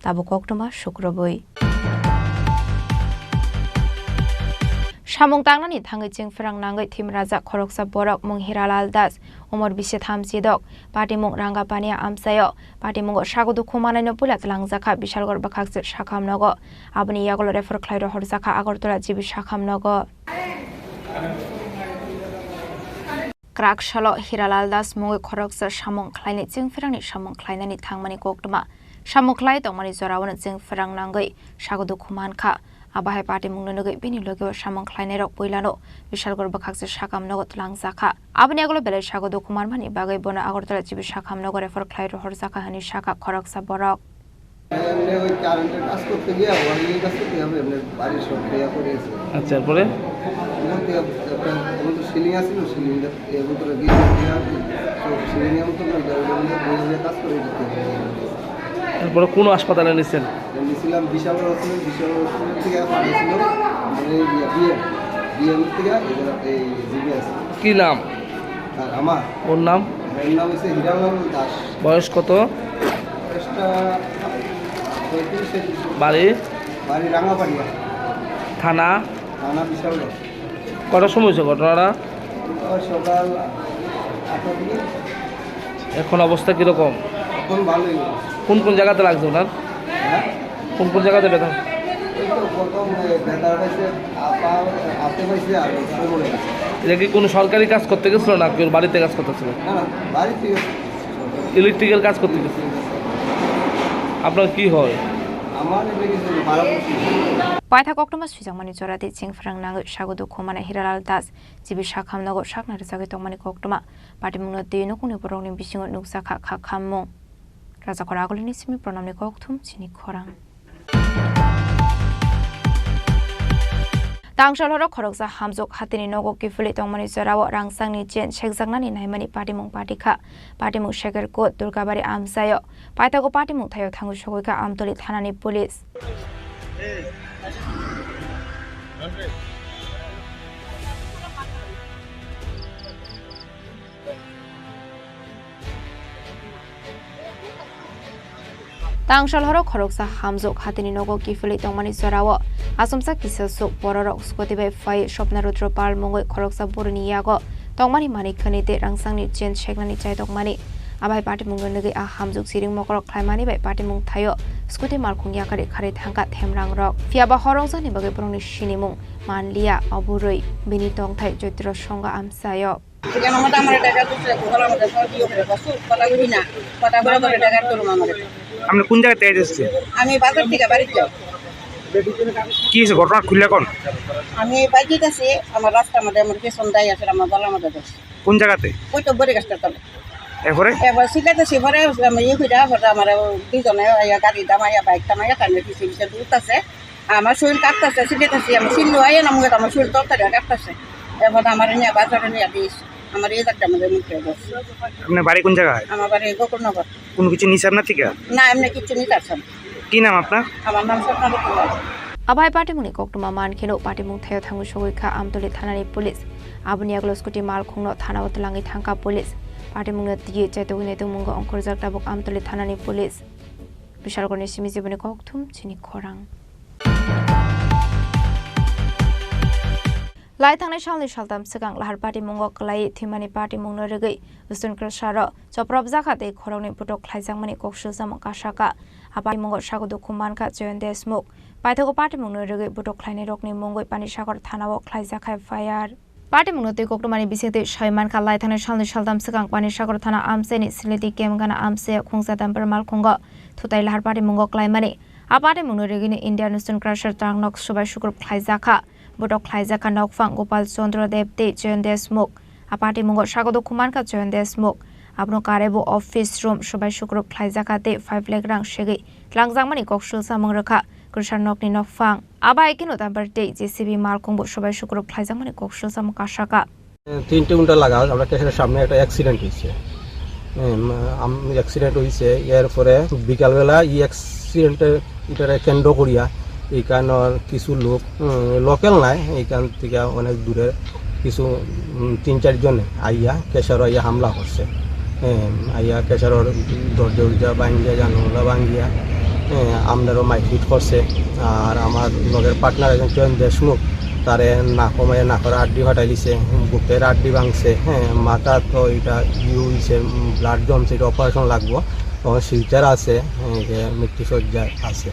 Tabu koktoma shukroboi Samung tangnani thangai jingfrang nangai thimraja khoroksa borok mung Hiralal Das Umar Bishe Thamsidok Patimung Rangapania amsayo Patimung sagodu khumanai no pulat langjaka Bishalgor bakhakse sakhamnogo abuni yagolo refer khlairo horjaka Agartala jibi sakhamnogo Krakshalo Hiralal Das mung khoroksa samung khlaini jingfrangni samung khlainani thangmani koktoma samung khlai tongmani jorawon jingfrang nangai sagodu khumankha Abahai party mungnogai bini logo samong khlaine rok poilano Bishalgor bakhakse sakamnogo tlangjaka abni agolo bele sagodo kumar mani bagai bona Agartala jibi sakamnogo refer khlairo horjaka hani saka khoroksa borok এমনি ওই কারেন্টের কাজ করতে গিয়ে wiring কাজ করতে হবে এমনি বাড়ির সব ক্রিয়া করেছে আচ্ছা এরপরে মধ্যে আমাদের সিলিং আছে না সিলিং এর ভিতরে গিয়ে সব সিলিং এর মতো ওই কাজ করে দিতে এরপরে কোন হাসপাতালে নিছেন নিছিলাম বিশাল হসপিটাল থেকে পাঠিয়েছিল মানে বিএম থেকে এই জিবিএস কি নাম আর আমার ওর নাম হচ্ছে হিরালাল দাস বয়স কত বয়সটা 35 বাড়ি রাঙাপাড়িয়া থানা বিশাল কটার সময় হয়েছে ঘটনাটা সকাল এখন অবস্থা কীরকম? এখন ভালোই। কোন কোন জায়গাতে লাগছে ওনার? হ্যাঁ, কোন কোন জায়গাতে ব্যথা? এই তো প্রথম ব্যথা পাইছে, হাতে পাইছে আর কোমরে পাইছে। এটা কি কোনো সরকারি কাজ করতে গেছিল না কেউ বাড়িতে কাজ করতেছিল? না না, বাড়ি থেকে ইলেকট্রিক্যাল কাজ করতে গেছিল। আপনার কি হয়? আমার ভালো Paitha Koktoma Sujamani Jorati Ching Frang Nang Shagudu Komana Hiral Das, Jibi Shakam Nago Shakna Sagitomani Koktoma, Patimuno de Nukuni Boroni Bishing Nuksaka Kakamo. Razakoragolini Simi Pronamni Koktum, Chini Khorang. Tangshaloro Koroksa Hamzok Hatini Nogo Kifuli Tomani Zorawa Rangsangni Jen Shekzagnani Naimani Patimung Patika, Patimung Shaker Kot, Durgabari Amsayo, Paitago Patimung Tayo Tangu Shoka Amtoli Tanani Police. Tangshaloro Koroksa Hamzok Hatini Nogo Kifuli Tomani Zorawa, Asumsa Kisasuk Borok Skotibe Fai Shopnarutro Pal Mongo Koroksa Burniago, Tomani Mani Kanite Rangsangni Jen Shegnani Chaitok Abai Patimung Nagi a Hamzuk Siring Mokor Climani by Patimung Tayo, Scooty Malkung Yakari Kari Tanka Temrang Rock, Fiaba Horongsan in Bagabroni Shinimung, Manlia, Aburui, Binitong Tai Jotro Shonga Amsayo. আপনি কোন জায়গা থেকে এসেছেন? আমি বাজার থেকে বাড়িতে যাই। কি হয়েছে ঘটনা খুলে কোন? আমি বাইকে গেছি, আমার রাস্তার মধ্যে আমার পেছন দাই আছে, আমার গলার মধ্যে গেছে। কোন জায়গাতে? ওই তো বড়ি গাছটার তলে। এরপরে সিলেটেছি পরে আমি আমার দুজনে গাড়ি দামাইয়া বাইক দামাইয়া টাইমে পিছিয়ে পিছিয়ে দূরতেছে, আমার শরীর কাঁপতেছে, সিলেটেছি আমি সিল্লু আইয়া না মুখে আমার শরীর তরকারি কাঁপতেছে। এরপর আমার নিয়ে বাজারে নিয়ে দিয়েছি, আমার এই জায়গাটা আমাদের মুখে গেছে। আপনার বাড়ি কোন জায়গায়? আমার বাড়ি গোকুলনগর। কোনো কিছু নিছে আপনার থেকে? না, এমনি কিছু নিতে আসছেন। কি নাম আপনার? আমার নাম Swapna. Abai Patimuni Koktuma Man Kino Patimung Tayo Tangu Shoka Amtoli Tanani Police, Abuniaglo Scooty Malkung Tanawatalangi Tanka Police, Patimung Tia Chaitawine Mungo on Kurzak Tabok Amtoli Tanani Police. Bishalgoni Simizibuni Koktum, Chini Khorang. Laitang Shalni Shaltam Sakang Lahar Patimungo Kalai, Timani Patimung Regi, Western Krasharo, Choprab Zakate, Koroni Puto Klaizamani Kokshusam Kashaka, Apamungo Shagodo Kumanka, Joende Smoke. Paitago Patimung Regi Puto Kleine Rokni Mungo Panishakor Tanawo Klaizaka Fire. Patimung no Koktomani Bisiti Shaiman Kalaitan Shalni Shaltam Sakang Panishakor Tana Amseni Siliti Gamgana Amse Kungsa Damper Malkungo, Tutai Lahar Patimungo Klaimani. Apatimung Regi India Nuston Crusher Tang Nox Subai Shukur Klaizaka. Bodok Klaizaka Nokfang Gopal Sondro Depte Joende Smoke, Apati Mungo Shagodo Kumanka Joende Smoke, Abno Karebo Office Room Shubai Shukro Klaizaka De 5 Legrang Shegi, Langzangmani Kokshu Samungraka, Krishan Nokni Nokfang, Abai Kino Daberte, JCB Malkumbo Shubai Shukro Klaizamani Kokshu Samukashaka. 3 ঘন্টা লাগা আমরা স্টেশনের সামনে একটা accident হয়েছে। Accident হয়েছে, এরপরে বিকালবেলা এই অ্যাক্সিডেন্টে এটারে কেন্দ্র করিয়া এইখানের কিছু লোক লোকাল নাই, এইখান থেকে অনেক দূরে কিছু 3-4 জনে আইয়া কেশার আইয়া হামলা করছে। আইয়া কেশারের দরজা ভাঙ্গিয়া জানলা ভাঙ্গিয়া আমরারও মাইফিট করছে। আর আমার লগের পার্টনার একজন চয়ন দেশমুখ, তারে নাকমায় নাকর আড্ডি ফাটাই দিছে, বুকের আড্ডি ভাঙছে, মাথা তো এটা ইউ হয়েছে, ব্লাড জমছে, এটা অপারেশন লাগবো, তখন সিলচার আছে, মৃত্যুসজ্জায় আছে।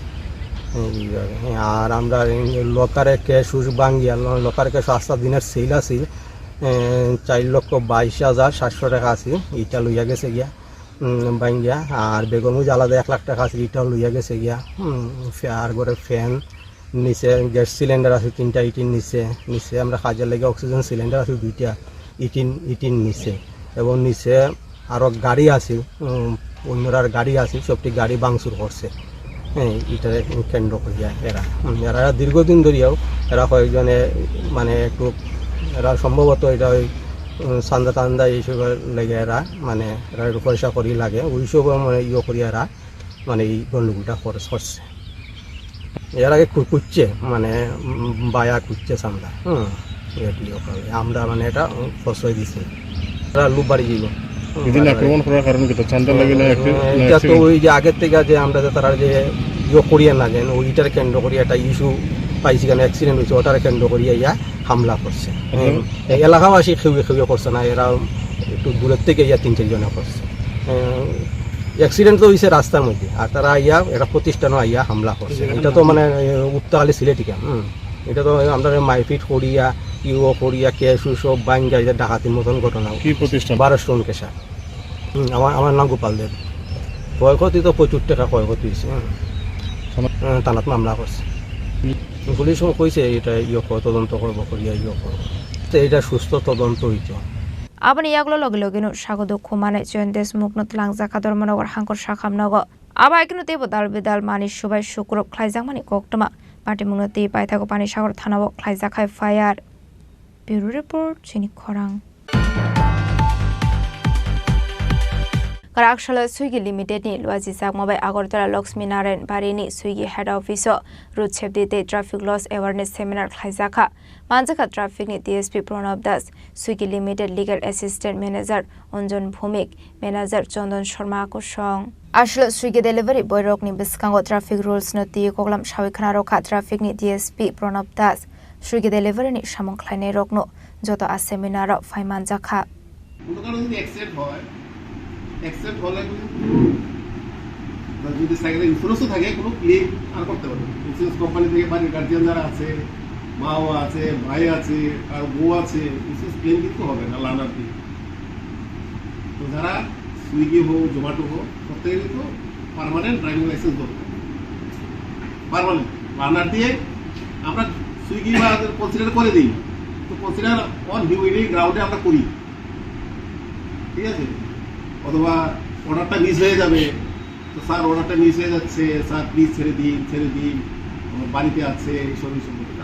আর আমরা লকারে ক্যাশ ভাঙ্গিয়া লকারে ক্যাশ 7 দিনের সেল আছিল, 4,22,700 টাকা আছে, এটা লইয়া গেছে গিয়া ভাঙ্গিয়া। আর বেগুনও আলাদা 1 লাখ টাকা আছে, এটাও লইয়া গেছে গিয়া। আর ঘরে ফ্যান নিচে, গ্যাস সিলিন্ডার আছে 3টা, ইটিন নিচে আমরা কাজের লেগে অক্সিজেন সিলিন্ডার আছে 2টা, ইটিন নিচে। এবং নিচে আরও গাড়ি আছে, অন্যরার গাড়ি আছে, সবটি গাড়ি ভাঙচুর করছে। এটা কেন্দ্র করিয়া এরা দীর্ঘদিন ধরিয়াও এরা কয়েকজনে মানে একটু এরা সম্ভবত এটা ওই চান্দা টান্দা এইসবের লেগে এরা মানে এরা একটু পয়সা করি লাগে, ওইসব মানে করি এরা মানে এই গণ্ডগোলটা করছে। এর আগে খুঁজছে মানে বায়া খুঁজছে চান্দা, আমরা মানে এটা প্রশ্রয় দিচ্ছি। এরা লুপ বাড়ি গেল। আক্রমণ করার কারণ কি? চান্দা লাগে না এটা তো ওই যে আগের থেকে যে আমরা যে তারা যে করিয়া না যেন ওইটার কেন্দ্র করিয়া একটা ইস্যু পাইছি, কেন অ্যাক্সিডেন্ট হয়েছে, ওটার কেন্দ্র করিয়া ইয়া হামলা করছে। এলাকাবাসী খেয়ে করছে না, এরা একটু দূরের থেকে ইয়া 3-4 জনে করছে। অ্যাক্সিডেন্ট তো হয়েছে রাস্তার মধ্যে, আর তারা আইয়া একটা প্রতিষ্ঠানও আইয়া হামলা করছে। এটা তো মানে উত্তাহালি সিলেটিকা, এটা তো আমরা মারপিট করিয়া ইউও করিয়া কেসু সব বাইঙ্গা এটা ডাকাতির মতন ঘটনা। কি প্রতিষ্ঠান? 12 স্টোন কেশা। আমার নাম গোপাল দেব। ক্ষয়ক্ষতি তো প্রচুর টাকা ক্ষয়ক্ষতি হয়েছে। থানাত মামলা করছে। পুলিশ কইছে এটা তদন্ত করবো করিয়া করবো, তো এটা সুস্থ তদন্ত হইত। Abani yaglo logilogino shagodo khumane joindes muknut langzaka dormonogor hankor shakhamnogo aba ekino tebo dalbedal mani shubai shukrop khlaijak mani koktoma party munoti paithago pani sagor thanabo khlaijakhai fire. Bureau report Chini Khorang. Karakshalo Swiggy Limited ni Luazi Sakmabai Agortala Lakshmi Narayan Barini Swiggy Head Office Road Safety Traffic Laws Awareness Seminar Khlaijaka Manjaka Traffic ni DSP Pranab Das Swiggy Limited Legal Assistant Manager Onjon Bhumik Manager Chandon Sharma Kosong Ashlo Swiggy Delivery Boyrok ni Biskango Traffic Rules no Ti Koglam Shawikhana Rokha Traffic ni DSP Pranab Das Swiggy Delivery ni Shamong Khlainai Rokno Joto a seminar Faimanjaka accept হলে যদি সাইকেলে ইন্স্যুরেন্সও থাকে কোনো claim আর করতে পারবে। Insurance company থেকে বাড়ির guardian যারা আছে, মাও আছে, ভাই আছে, আর বউ আছে, ইন্স্যুরেন্স ক্লেম কিন্তু হবে না লার্নার দিয়ে। তো যারা সুইগি হোক জোম্যাটো হোক প্রত্যেকে কিন্তু পার্মানেন্ট ড্রাইভিং লাইসেন্স দরকার। পার্মানেন্ট লার্নার দিয়ে আমরা সুইগি বা কনসিডার করে দিই, তো কনসিডার অন হিউম্যানিটি গ্রাউন্ডে আমরা করি, ঠিক আছে। অথবা অর্ডারটা মিস হয়ে যাবে, তো স্যার অর্ডারটা মিস হয়ে যাচ্ছে, স্যার প্লিজ ছেড়ে দিন আমার বাড়িতে আছে, এইসব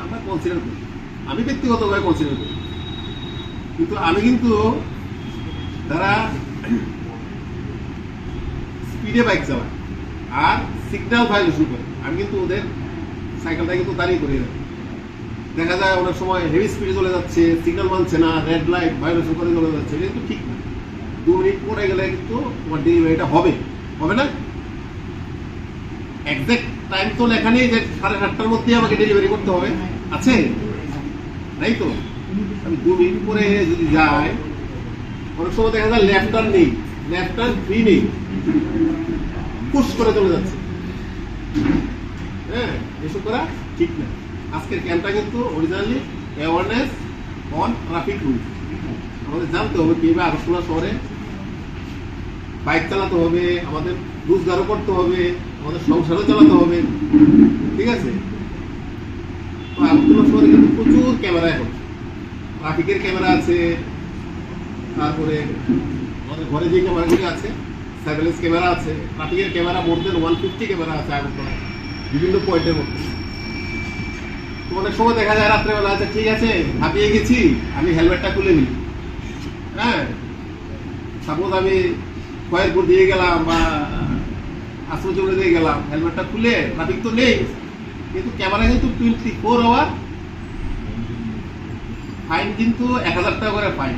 আমরা কনসিডার করি। আমি ব্যক্তিগতভাবে কনসিডার করি, কিন্তু আমি কিন্তু যারা স্পিডে বাইক চালায় আর সিগন্যাল ভায়োলেশন করে, আমি কিন্তু ওদের সাইকেলটা কিন্তু দাঁড়িয়ে করে দেয়। দেখা যায় অনেক সময় হেভি স্পিডে চলে যাচ্ছে, সিগন্যাল মানছে না, রেড লাইট ভায়োলেশন করে চলে যাচ্ছে, এটা কিন্তু ঠিক না। 2 মিনিট পরে গেলে কিন্তু তোমার ডেলিভারিটা হবে না। এক্সাক্ট টাইম তো লেখা নেই যে 7:30টার মধ্যে আমাকে ডেলিভারি করতে হবে, আছে নাই তো। আমি 2 মিনিট পরে যদি যাই, অনেক সময় দেখা যায় লেফট টার্ন নেই, লেফট টার্ন ফ্রি নেই, পুশ করে চলে যাচ্ছে। হ্যাঁ, এসব করা ঠিক না। আজকের ক্যাম্পটা কিন্তু originally awareness on traffic rule. আমাদের জানতে হবে কিভাবে আগরতলা শহরে বাইক চালাতে হবে, আমাদের রোজগারও করতে হবে, আমাদের সংসারও চালাতে হবে, ঠিক আছে। তো আগরতলা শহরে কিন্তু প্রচুর ক্যামেরা, এখন ট্রাফিকের ক্যামেরা আছে, তারপরে আমাদের ঘরে যে ক্যামেরাগুলি আছে সার্ভেলেন্স ক্যামেরা আছে, ট্রাফিকের ক্যামেরা মোর দেন 150 ক্যামেরা আছে আগরতলায় বিভিন্ন পয়েন্টের মধ্যে। তো অনেক সময় দেখা যায় রাত্রেবেলা আছে, ঠিক আছে হাঁপিয়ে গেছি, আমি হেলমেটটা খুলে নিই। হ্যাঁ, সাপোজ আমি খয়েরপুর দিয়ে গেলাম বা আশ্রমচন্দ্র দিয়ে গেলাম, হেলমেটটা খুলে, ট্রাফিক তো নেই, কিন্তু ক্যামেরা কিন্তু 24 আওয়ার ফাইন কিন্তু 1000 টাকা করে ফাইন।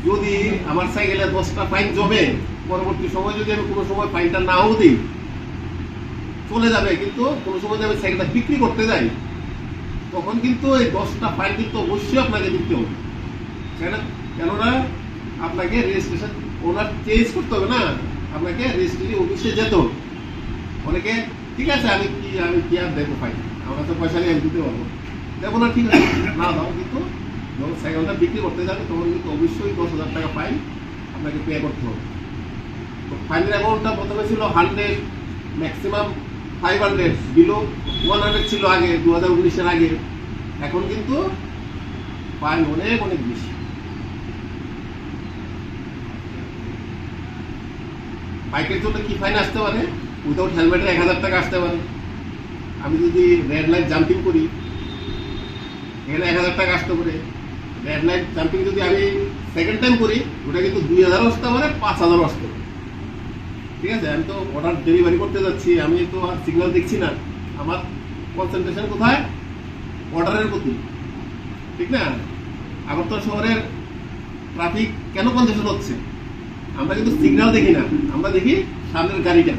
যদি আমার সাইকেলে 10টা ফাইন জমে, পরবর্তী সময় যদি আমি কোনো সময় ফাইনটা নাও দিই, চলে যাবে, কিন্তু কোনো সময় যদি আমি সাইকেলটা বিক্রি করতে যাই, তখন কিন্তু এই 10টা ফাইন কিন্তু অবশ্যই আপনাকে দিতে হবে। কেননা আপনাকে রেজিস্ট্রেশন ওনার চেঞ্জ করতে হবে না, আপনাকে রেজিস্ট্রি অফিসে যেতে হবে। অনেকে ঠিক আছে আমি কি আর দেবো ফাইন, আমার কাছে পয়সা নিয়ে আমি দিতে পারবো, দেবো না, ঠিক আছে না দাও, কিন্তু যখন সাইকেলটা বিক্রি করতে যাবে তখন কিন্তু অবশ্যই 10,000 টাকা ফাইন আপনাকে পে করতে হবে। তো ফাইনের অ্যামাউন্টটা প্রথমে ছিল 100, ম্যাক্সিমাম 500, বিলো 100 ছিল আগে 2019-এর আগে। এখন কিন্তু ফাইন অনেক বেশি। বাইকের জন্য কি ফাইন আসতে পারে? উইদাউট হেলমেটের 1000 টাকা আসতে পারে। আমি যদি রেড লাইট জাম্পিং করি, এখানে 1000 টাকা আসতে পারে। রেড লাইট জাম্পিং যদি আমি সেকেন্ড টাইম করি, ওটা কিন্তু 2000 আসতে পারে, 5000 আসতে পারে, ঠিক আছে। আমি তো অর্ডার ডেলিভারি করতে যাচ্ছি, আমি তো আর সিগন্যাল দেখছি না, আমার কনসেন্ট্রেশন কোথায়? অর্ডারের প্রতি, ঠিক না। আগরতলা শহরের ট্রাফিক কেন কনজেশন হচ্ছে? আমরা কিন্তু সিগন্যাল দেখি না, আমরা দেখি সামনের গাড়িটা।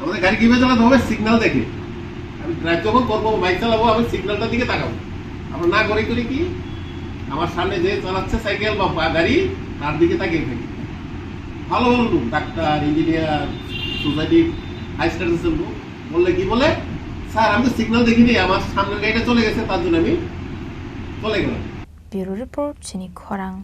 আমাদের গাড়ি কিভাবে চালাতে হবে? সিগন্যাল দেখে। আমি ড্রাইভ যখন করবো, বাইক চালাবো, আমি সিগন্যালটার দিকে তাকাবো। আমরা না করে কি আমার সামনে যে চালাচ্ছে সাইকেল বা গাড়ি তার দিকে তাকিয়ে থাকি। ভালো ভালো লোক, ডাক্তার, ইঞ্জিনিয়ার, সোসাইটির হাই স্ট্যাটাসের লোক, বললে কি বলে, স্যার আমি তো সিগন্যাল দেখিনি, আমার সামনের গাড়িটা চলে গেছে, তার জন্য আমি চলে গেলাম। ব্যুরো রিপোর্ট, চিনি খরাং।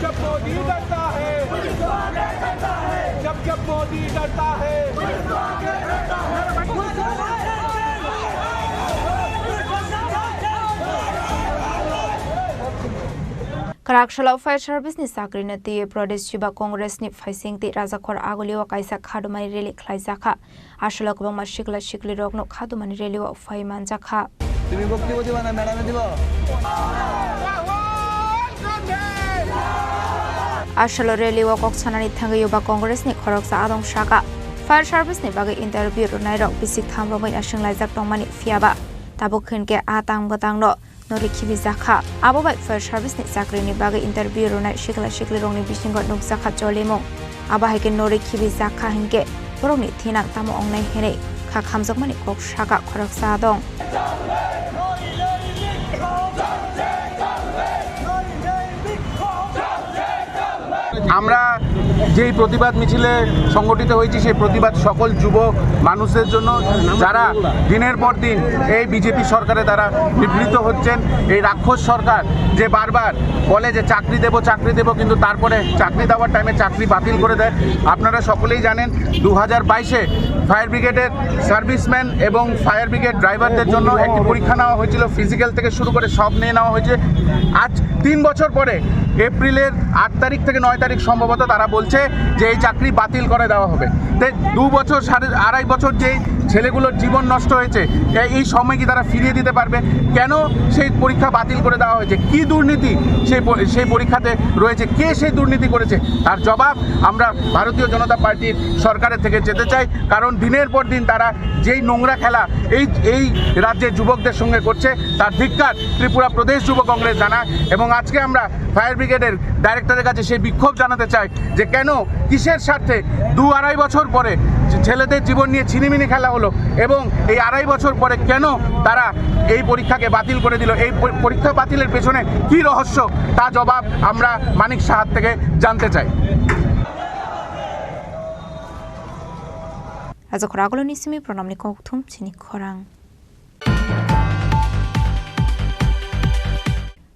जब मोदी डरता है, जब मोदी डरता है, Karakshalo Fire Service ni sakri na tiye Pradesh Yuba Congress ni facing ti Rajakhor Aguliwa kaisa khadumani rally khlaijaka ashalo ko ma shikla shikli rokno khadumani rally wa fai manjakha তুমি বক্তব্য দিবা না ম্যাডামে দিব ashalo rally wa kokchanani thangi Yuba Congress ni khoroksa adong shaka Fire Service ni bagai interview ronai rok bisik thamromai asing laijak tongmani fiaba tabukhinke atang batangno Norikibi Zakha, Ababai Fire Service ni Sakri ni bagai interview ronai shikla shikli rong ni bisingot nuk Zakha Jolemo, Abahike Norikibi Zakha hinke, Borong ni Tinang Tamo Ongnai Hene, Kakhamzok mani Kok Shaka Korok Sadong. আমরা যেই প্রতিবাদ মিছিলে সংগঠিত হয়েছি সেই প্রতিবাদ সকল যুব মানুষদের জন্য যারা দিনের পর দিন এই বিজেপি সরকারের দ্বারা বিবৃত হচ্ছেন এই রাক্ষস সরকার যে বারবার বলে যে চাকরি দেব কিন্তু তারপরে চাকরি দেওয়ার টাইমে চাকরি বাতিল করে দেয় আপনারা সকলেই জানেন 2022-এ ফায়ার ব্রিগেডের সার্ভিসম্যান এবং ফায়ার ব্রিগেড ড্রাইভারদের জন্য একটি পরীক্ষা নেওয়া হয়েছিল ফিজিক্যাল থেকে শুরু করে সব নিয়ে নেওয়া হয়েছে আজ 3 বছর পরে এপ্রিলের 8 তারিখ থেকে 9 তারিখ সম্ভবত তারা বলছে যে এই চাকরি বাতিল করে দেওয়া হবে তাই 2 বছর 2.5 বছর যেই ছেলেগুলোর জীবন নষ্ট হয়েছে এই সময় কি তারা ফিরিয়ে দিতে পারবে কেন সেই পরীক্ষা বাতিল করে দেওয়া হয়েছে কি দুর্নীতি সেই পরীক্ষাতে রয়েছে কে সেই দুর্নীতি করেছে তার জবাব আমরা ভারতীয় জনতা পার্টির সরকারের থেকে যেতে চাই কারণ দিনের পর দিন তারা যেই নোংরা খেলা এই রাজ্যের যুবকদের সঙ্গে করছে তার ধিক্কার ত্রিপুরা প্রদেশ যুব কংগ্রেস জানায় এবং আজকে আমরা ফায়ার ব্রিগেডের ডাইরেক্টরের কাছে সেই বিক্ষোভ জানাতে চাই যে কেন কিসের স্বার্থে 2-2.5 বছর পরে ছেলেদের জীবন নিয়ে ছিনিমিনি খেলা হলো এবং এই 2.5 বছর পরে কেন তারা এই পরীক্ষাকে বাতিল করে দিল এই পরীক্ষা বাতিলের পেছনে কি রহস্য তা জবাব আমরা মানিক সাহার থেকে জানতে চাই Rajakhor Agolo ni simi pronamni kokthum Chini Khorang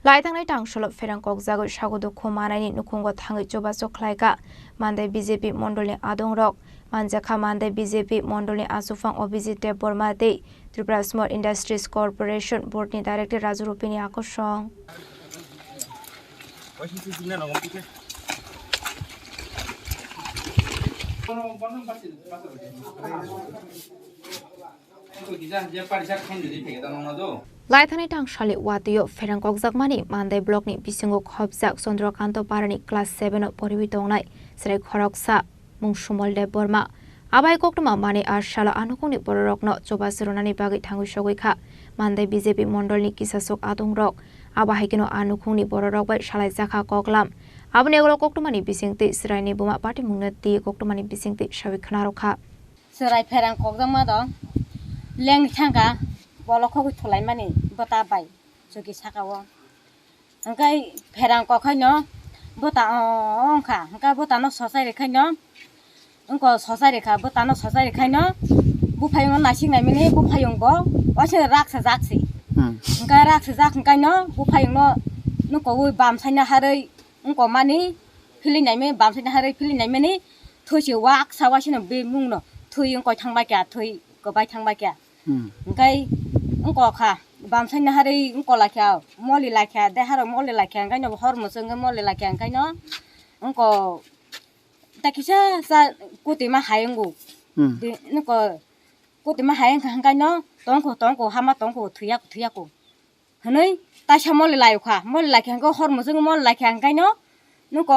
Laitangnai tangsholo ferang kokjago sagodo khomanai nukhungo thangai choba chokhlaika mandai BJP mondolni adongrok manjakha mandai BJP mondolni asufang Abhijit Borma dei Tripura Small Industries Corporation Board ni Director Rajurupini Akoshong Laithani tangshali watiyo ferang kokjakmani mandai block ni bisingo khobjak Chandrakanta Parani class 7 poribitongnai srai khoroksa mungsumol de Borma abai koktuma mani arshala anukuni bororokno choba sirunani bagi thangui sogoikha mandai BJP mondolni kisasok adongrok abahaikino anukuni bororok bai shalai jakha koklam aboni egolo koktumani bisingti sraini buma party mungnati koktumani bisingti sabikhna Serai ferang kokjama do leng thanga bolokho thulai mani bota bai jogi sakawo angkai ferang kokhaino bota ongkha angka bota no sosai rekhaino angko sosai rekha bota no sosai rekhaino bufayong nasing nai mini bufayong bo wase raksa jaksi angka raksa jak angkaino bufayong no nuko ui bam saina harai angko mani phili nai me bam saina harai phili nai mani thoisi wak sawasino be mungno thui angko thangba kya thui ko bai thangba kya angkai angko kha bam saina harai angko lakya moli lakya deharo moli lakya angkaino hor musung moli lakya angkaino angko takisa sa kutima hayengu nuko kutima hayeng angkaino tongko hama tongko thuya ko hanoi ta samoli layo kha moli lakya angko hor musung moli lakya angkaino nuko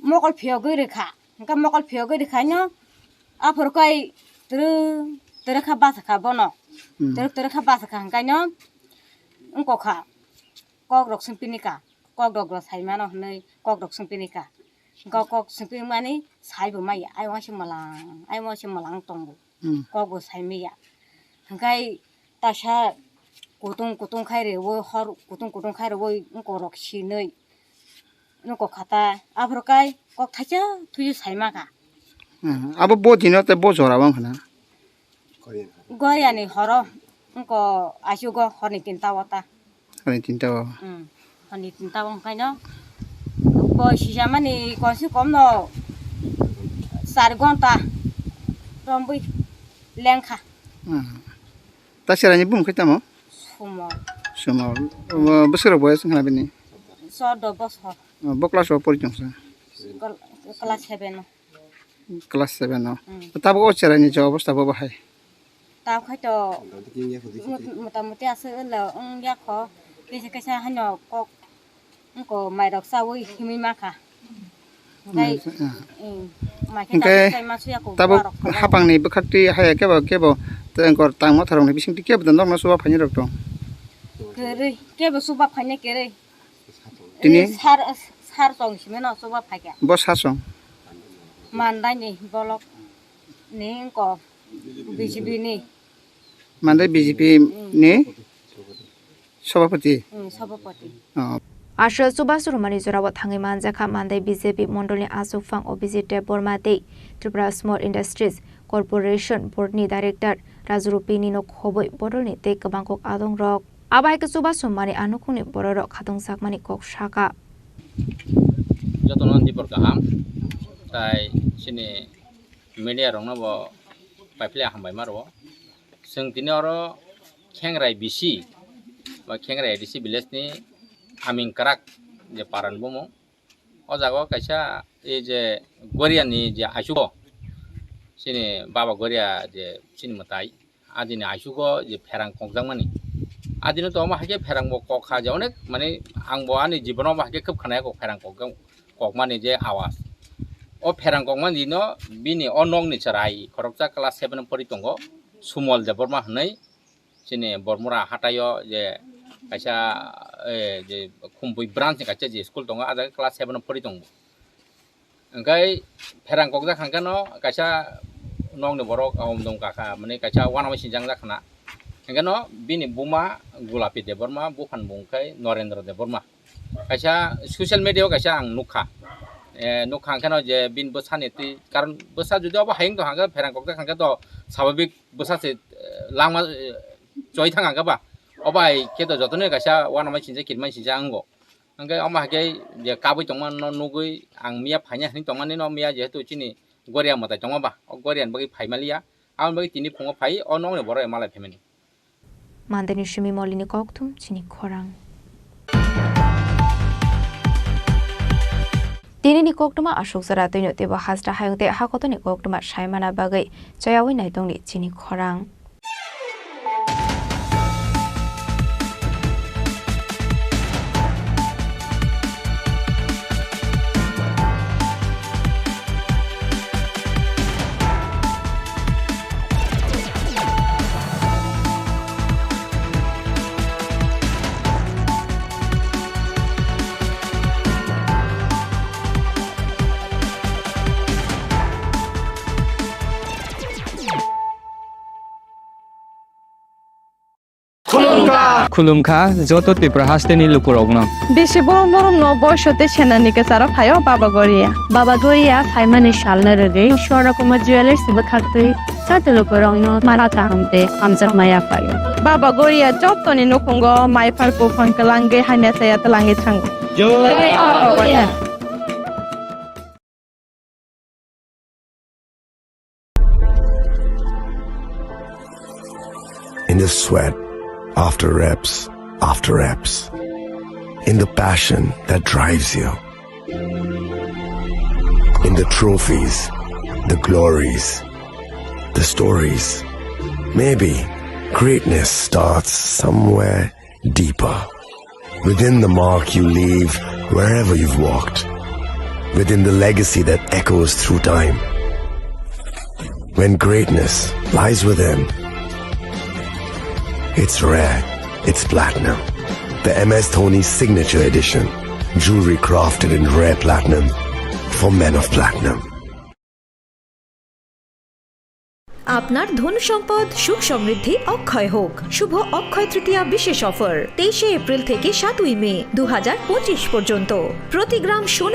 mokol phio goi kha angka mokol phio goi khaino apor kai tere kha basa kha bono tere kha basa kha angkaino angko kha kok rok simpinika kokdok ro sai mano nei kokdok sungpini ka kok sungpini mani sai bo mai ai wa malang tongbo kok bo sai mi ya hangkai tasha kutung khai re wo hor kutung khai re wo ko rok si nei no ko khata abro kai kok thacha thuju sai ma ka abo bo dino te bo jora bang khana goya ni horo ko asu go honi tinta wata ani tinta wa honi tinta wong kai no bo si jama ni ko si kom no 4 gonta rombui lengkha ta serani bum khita mo sumo besar boyas khana bini so do bosor bo class o porichong sa class 7 no class 7 no ta bo serani jo obostha bo bahai ta khai to motamuti ase le ya kho kaisa hano ko mai dok sa wo himi ma kha ngai tabo hapang ni bekhati haya kebo tengkor tangmo tharong ni bising tikep dan dong suba phani rok tong kere kebo suba phani kere tini sar tong simeno suba phaka bo sasong mandai ni bolok ni ko BJP ni mandai BJP ni সভাপতি Asha Subasurumani Zorawat Hangiman Zaka Mande BJP Mondoli Asufang Obizite Bormate Tripura Small Industries Corporation Boardni Director Razurupini no Khoboi Bodolni Take Bangkok Adong Rock Abai Subasumani Anukuni Bororo Katong Sakmani Kok Shaka Jotonon Dipor Kaham Tai Sini Media Rongnabo Paiplia Hambai Marwo Seng Tinoro Kengrai BC বা খেংরা ADC village ni আমিং কারাক যে Parana বমো ও জায়গা কাইসা এই যে গরিয়ানি যে আইসুগো সিনি বাবা গরিয়া যে সিনি মতাই আদিনে আইসুগো যে ফেরাং কংজাংমানি আদিনে তো আমা হাকে ফেরাং ব কখা যে অনেক মানে আংবো আনি জীবনাव হাকে খুব খানায় কক ফেরাং ককমানি যে আওয়াজ ও ফেরাং ককমানি ন বিনি অ নংনি চারাই খরকজা ক্লাস 7 পরি দङ সুমল যে বর্মা হनै সিনি বর্মরা হাটাयो যে kaisa je khumpui branch kaisa je school tonga ada class 7 pori tong engkai pherang kokja khangkano kaisa nongni borok om dong kaka mane kaisa wanamai sinjang jakhana engkano bini buma gulapi deborma bufan bungkai norendra deborma kaisa social media kaisa ang nukha nukha khano je bin bosani ti karon bosa jodi obo haing to hanga pherang kokja khangka to swabhabik bosa se langma choi thanga ga ba Obai keto jotone kaisa wanamai sinja kirmai sinja anggo angkai oma hake je kabui tongman no nugui ang mia phanya hning tongmani no mia jehetu chini goria mata tongma ba gorian bagi phaimalia ang bagi tini phongo phai o nongne boro malai phemeni Mandeni Shimi Molini Koktum Chini Khorang Tinini Koktuma Ashok Sara Toino Teba Hasra Hayungte Hakotoni Koktuma Shaimana Bagai Chayawi Naitongni Chini Khorang Khulumkha joto Tripura hasteni lukurogno বেশি বড় ন বয়সতে সেনানিকে সারা খায়ও বাবা গরিয়া ফাইমানি শালনা রে সরকম jewellers বখাতে সাতে লুকুরগ্ন মারাতা আমতে আমজার মায়া ফায় বাবা গরিয়া যতনি নকুঙ্গ মাইফার কো ফাঙ্কলাঙ্গে hyena সায়াত লাঙ্গে থাঙ্গ In the sweat, after reps, in the passion that drives you, in the trophies, the glories, the stories. Maybe greatness starts somewhere deeper, within the mark you leave wherever you've walked, within the legacy that echoes through time. When greatness lies within, it's rare, it's platinum. The MS Dhoni Signature Edition. Jewelry crafted in rare platinum for men of platinum. আপনার ধন সম্পদ সুখ সমৃদ্ধি অক্ষয় হোক। শুভ অক্ষয় তৃতীয়া বিশেষ offer 23 April থেকে 7 মে 2025 পর্যন্ত। প্রতি গ্রাম সোনা